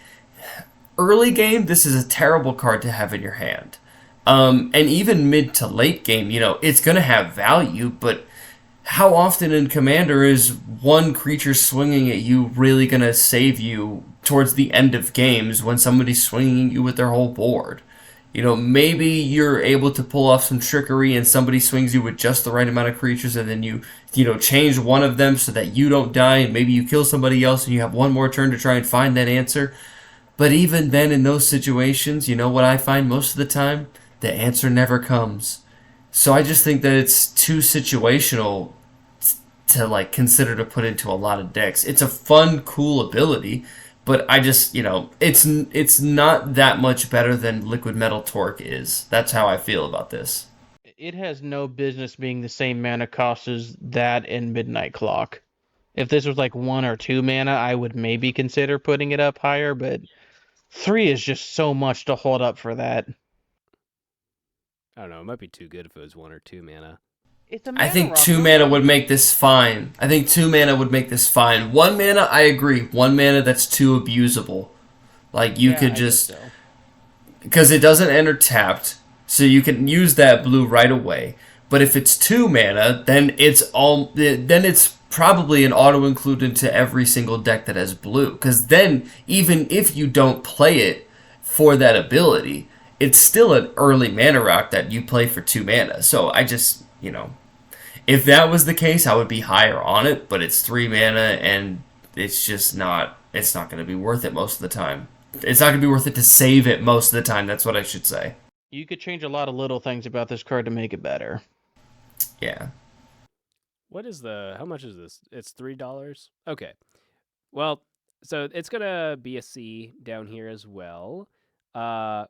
early game, this is a terrible card to have in your hand. And even mid to late game, it's going to have value, but how often in Commander is one creature swinging at you really going to save you towards the end of games when somebody's swinging you with their whole board? Maybe you're able to pull off some trickery and somebody swings you with just the right amount of creatures and then change one of them so that you don't die and maybe you kill somebody else and you have one more turn to try and find that answer. But even then, in those situations, you know what I find most of the time? The answer never comes. So I just think that it's too situational to like consider to put into a lot of decks. It's a fun, cool ability, but I just it's not that much better than Liquid Metal Torque is. That's how I feel about this. It has no business being the same mana cost as that in Midnight Clock. If this was like 1 or 2 mana, I would maybe consider putting it up higher, but 3 is just so much to hold up for that. I don't know. It might be too good if it was 1 or 2 mana. It's a I mana think rock. two Those mana cards would are make this fine. I think 2 mana would make this fine. 1 mana, I agree. 1 mana, that's too abusable. Like you yeah, could I guess just so. because it doesn't enter tapped, so you can use that blue right away. But if it's 2 mana, then it's probably an auto include into every single deck that has blue. Because then even if you don't play it for that ability, it's still an early mana rock that you play for 2 mana. So I just if that was the case, I would be higher on it. But it's 3 mana and it's just not. It's not going to be worth it most of the time. It's not going to be worth it to save it most of the time. That's what I should say. You could change a lot of little things about this card to make it better. Yeah. How much is this? It's $3? Okay. Well, so it's gonna be a C down here as well. Uh,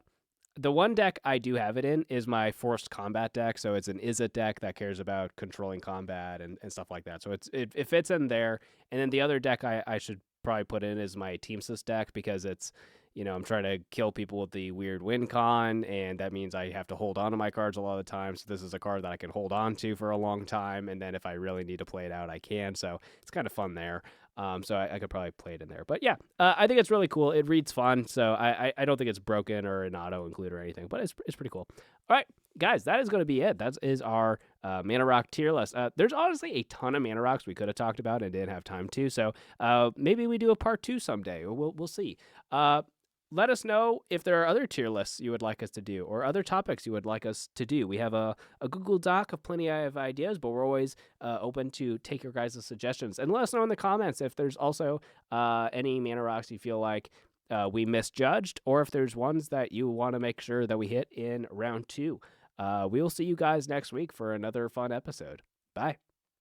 the one deck I do have it in is my forced combat deck. So it's an Izzet deck that cares about controlling combat and stuff like that. So it fits in there. And then the other deck I should probably put in is my Teamsys deck because it's, I'm trying to kill people with the weird win con, and that means I have to hold on to my cards a lot of the time. So this is a card that I can hold on to for a long time, and then if I really need to play it out, I can. So it's kind of fun there. So I could probably play it in there. But yeah, I think it's really cool. It reads fun, so I don't think it's broken or an auto include or anything, but it's pretty cool. All right, guys, that is going to be it. That is our Mana Rock tier list. There's honestly a ton of Mana Rocks we could have talked about and didn't have time to, so maybe we do a part 2 someday. We'll see. Let us know if there are other tier lists you would like us to do or other topics you would like us to do. We have a Google Doc of plenty of ideas, but we're always open to take your guys' suggestions. And let us know in the comments if there's also any Mana Rocks you feel like we misjudged or if there's ones that you want to make sure that we hit in round 2. We will see you guys next week for another fun episode. Bye.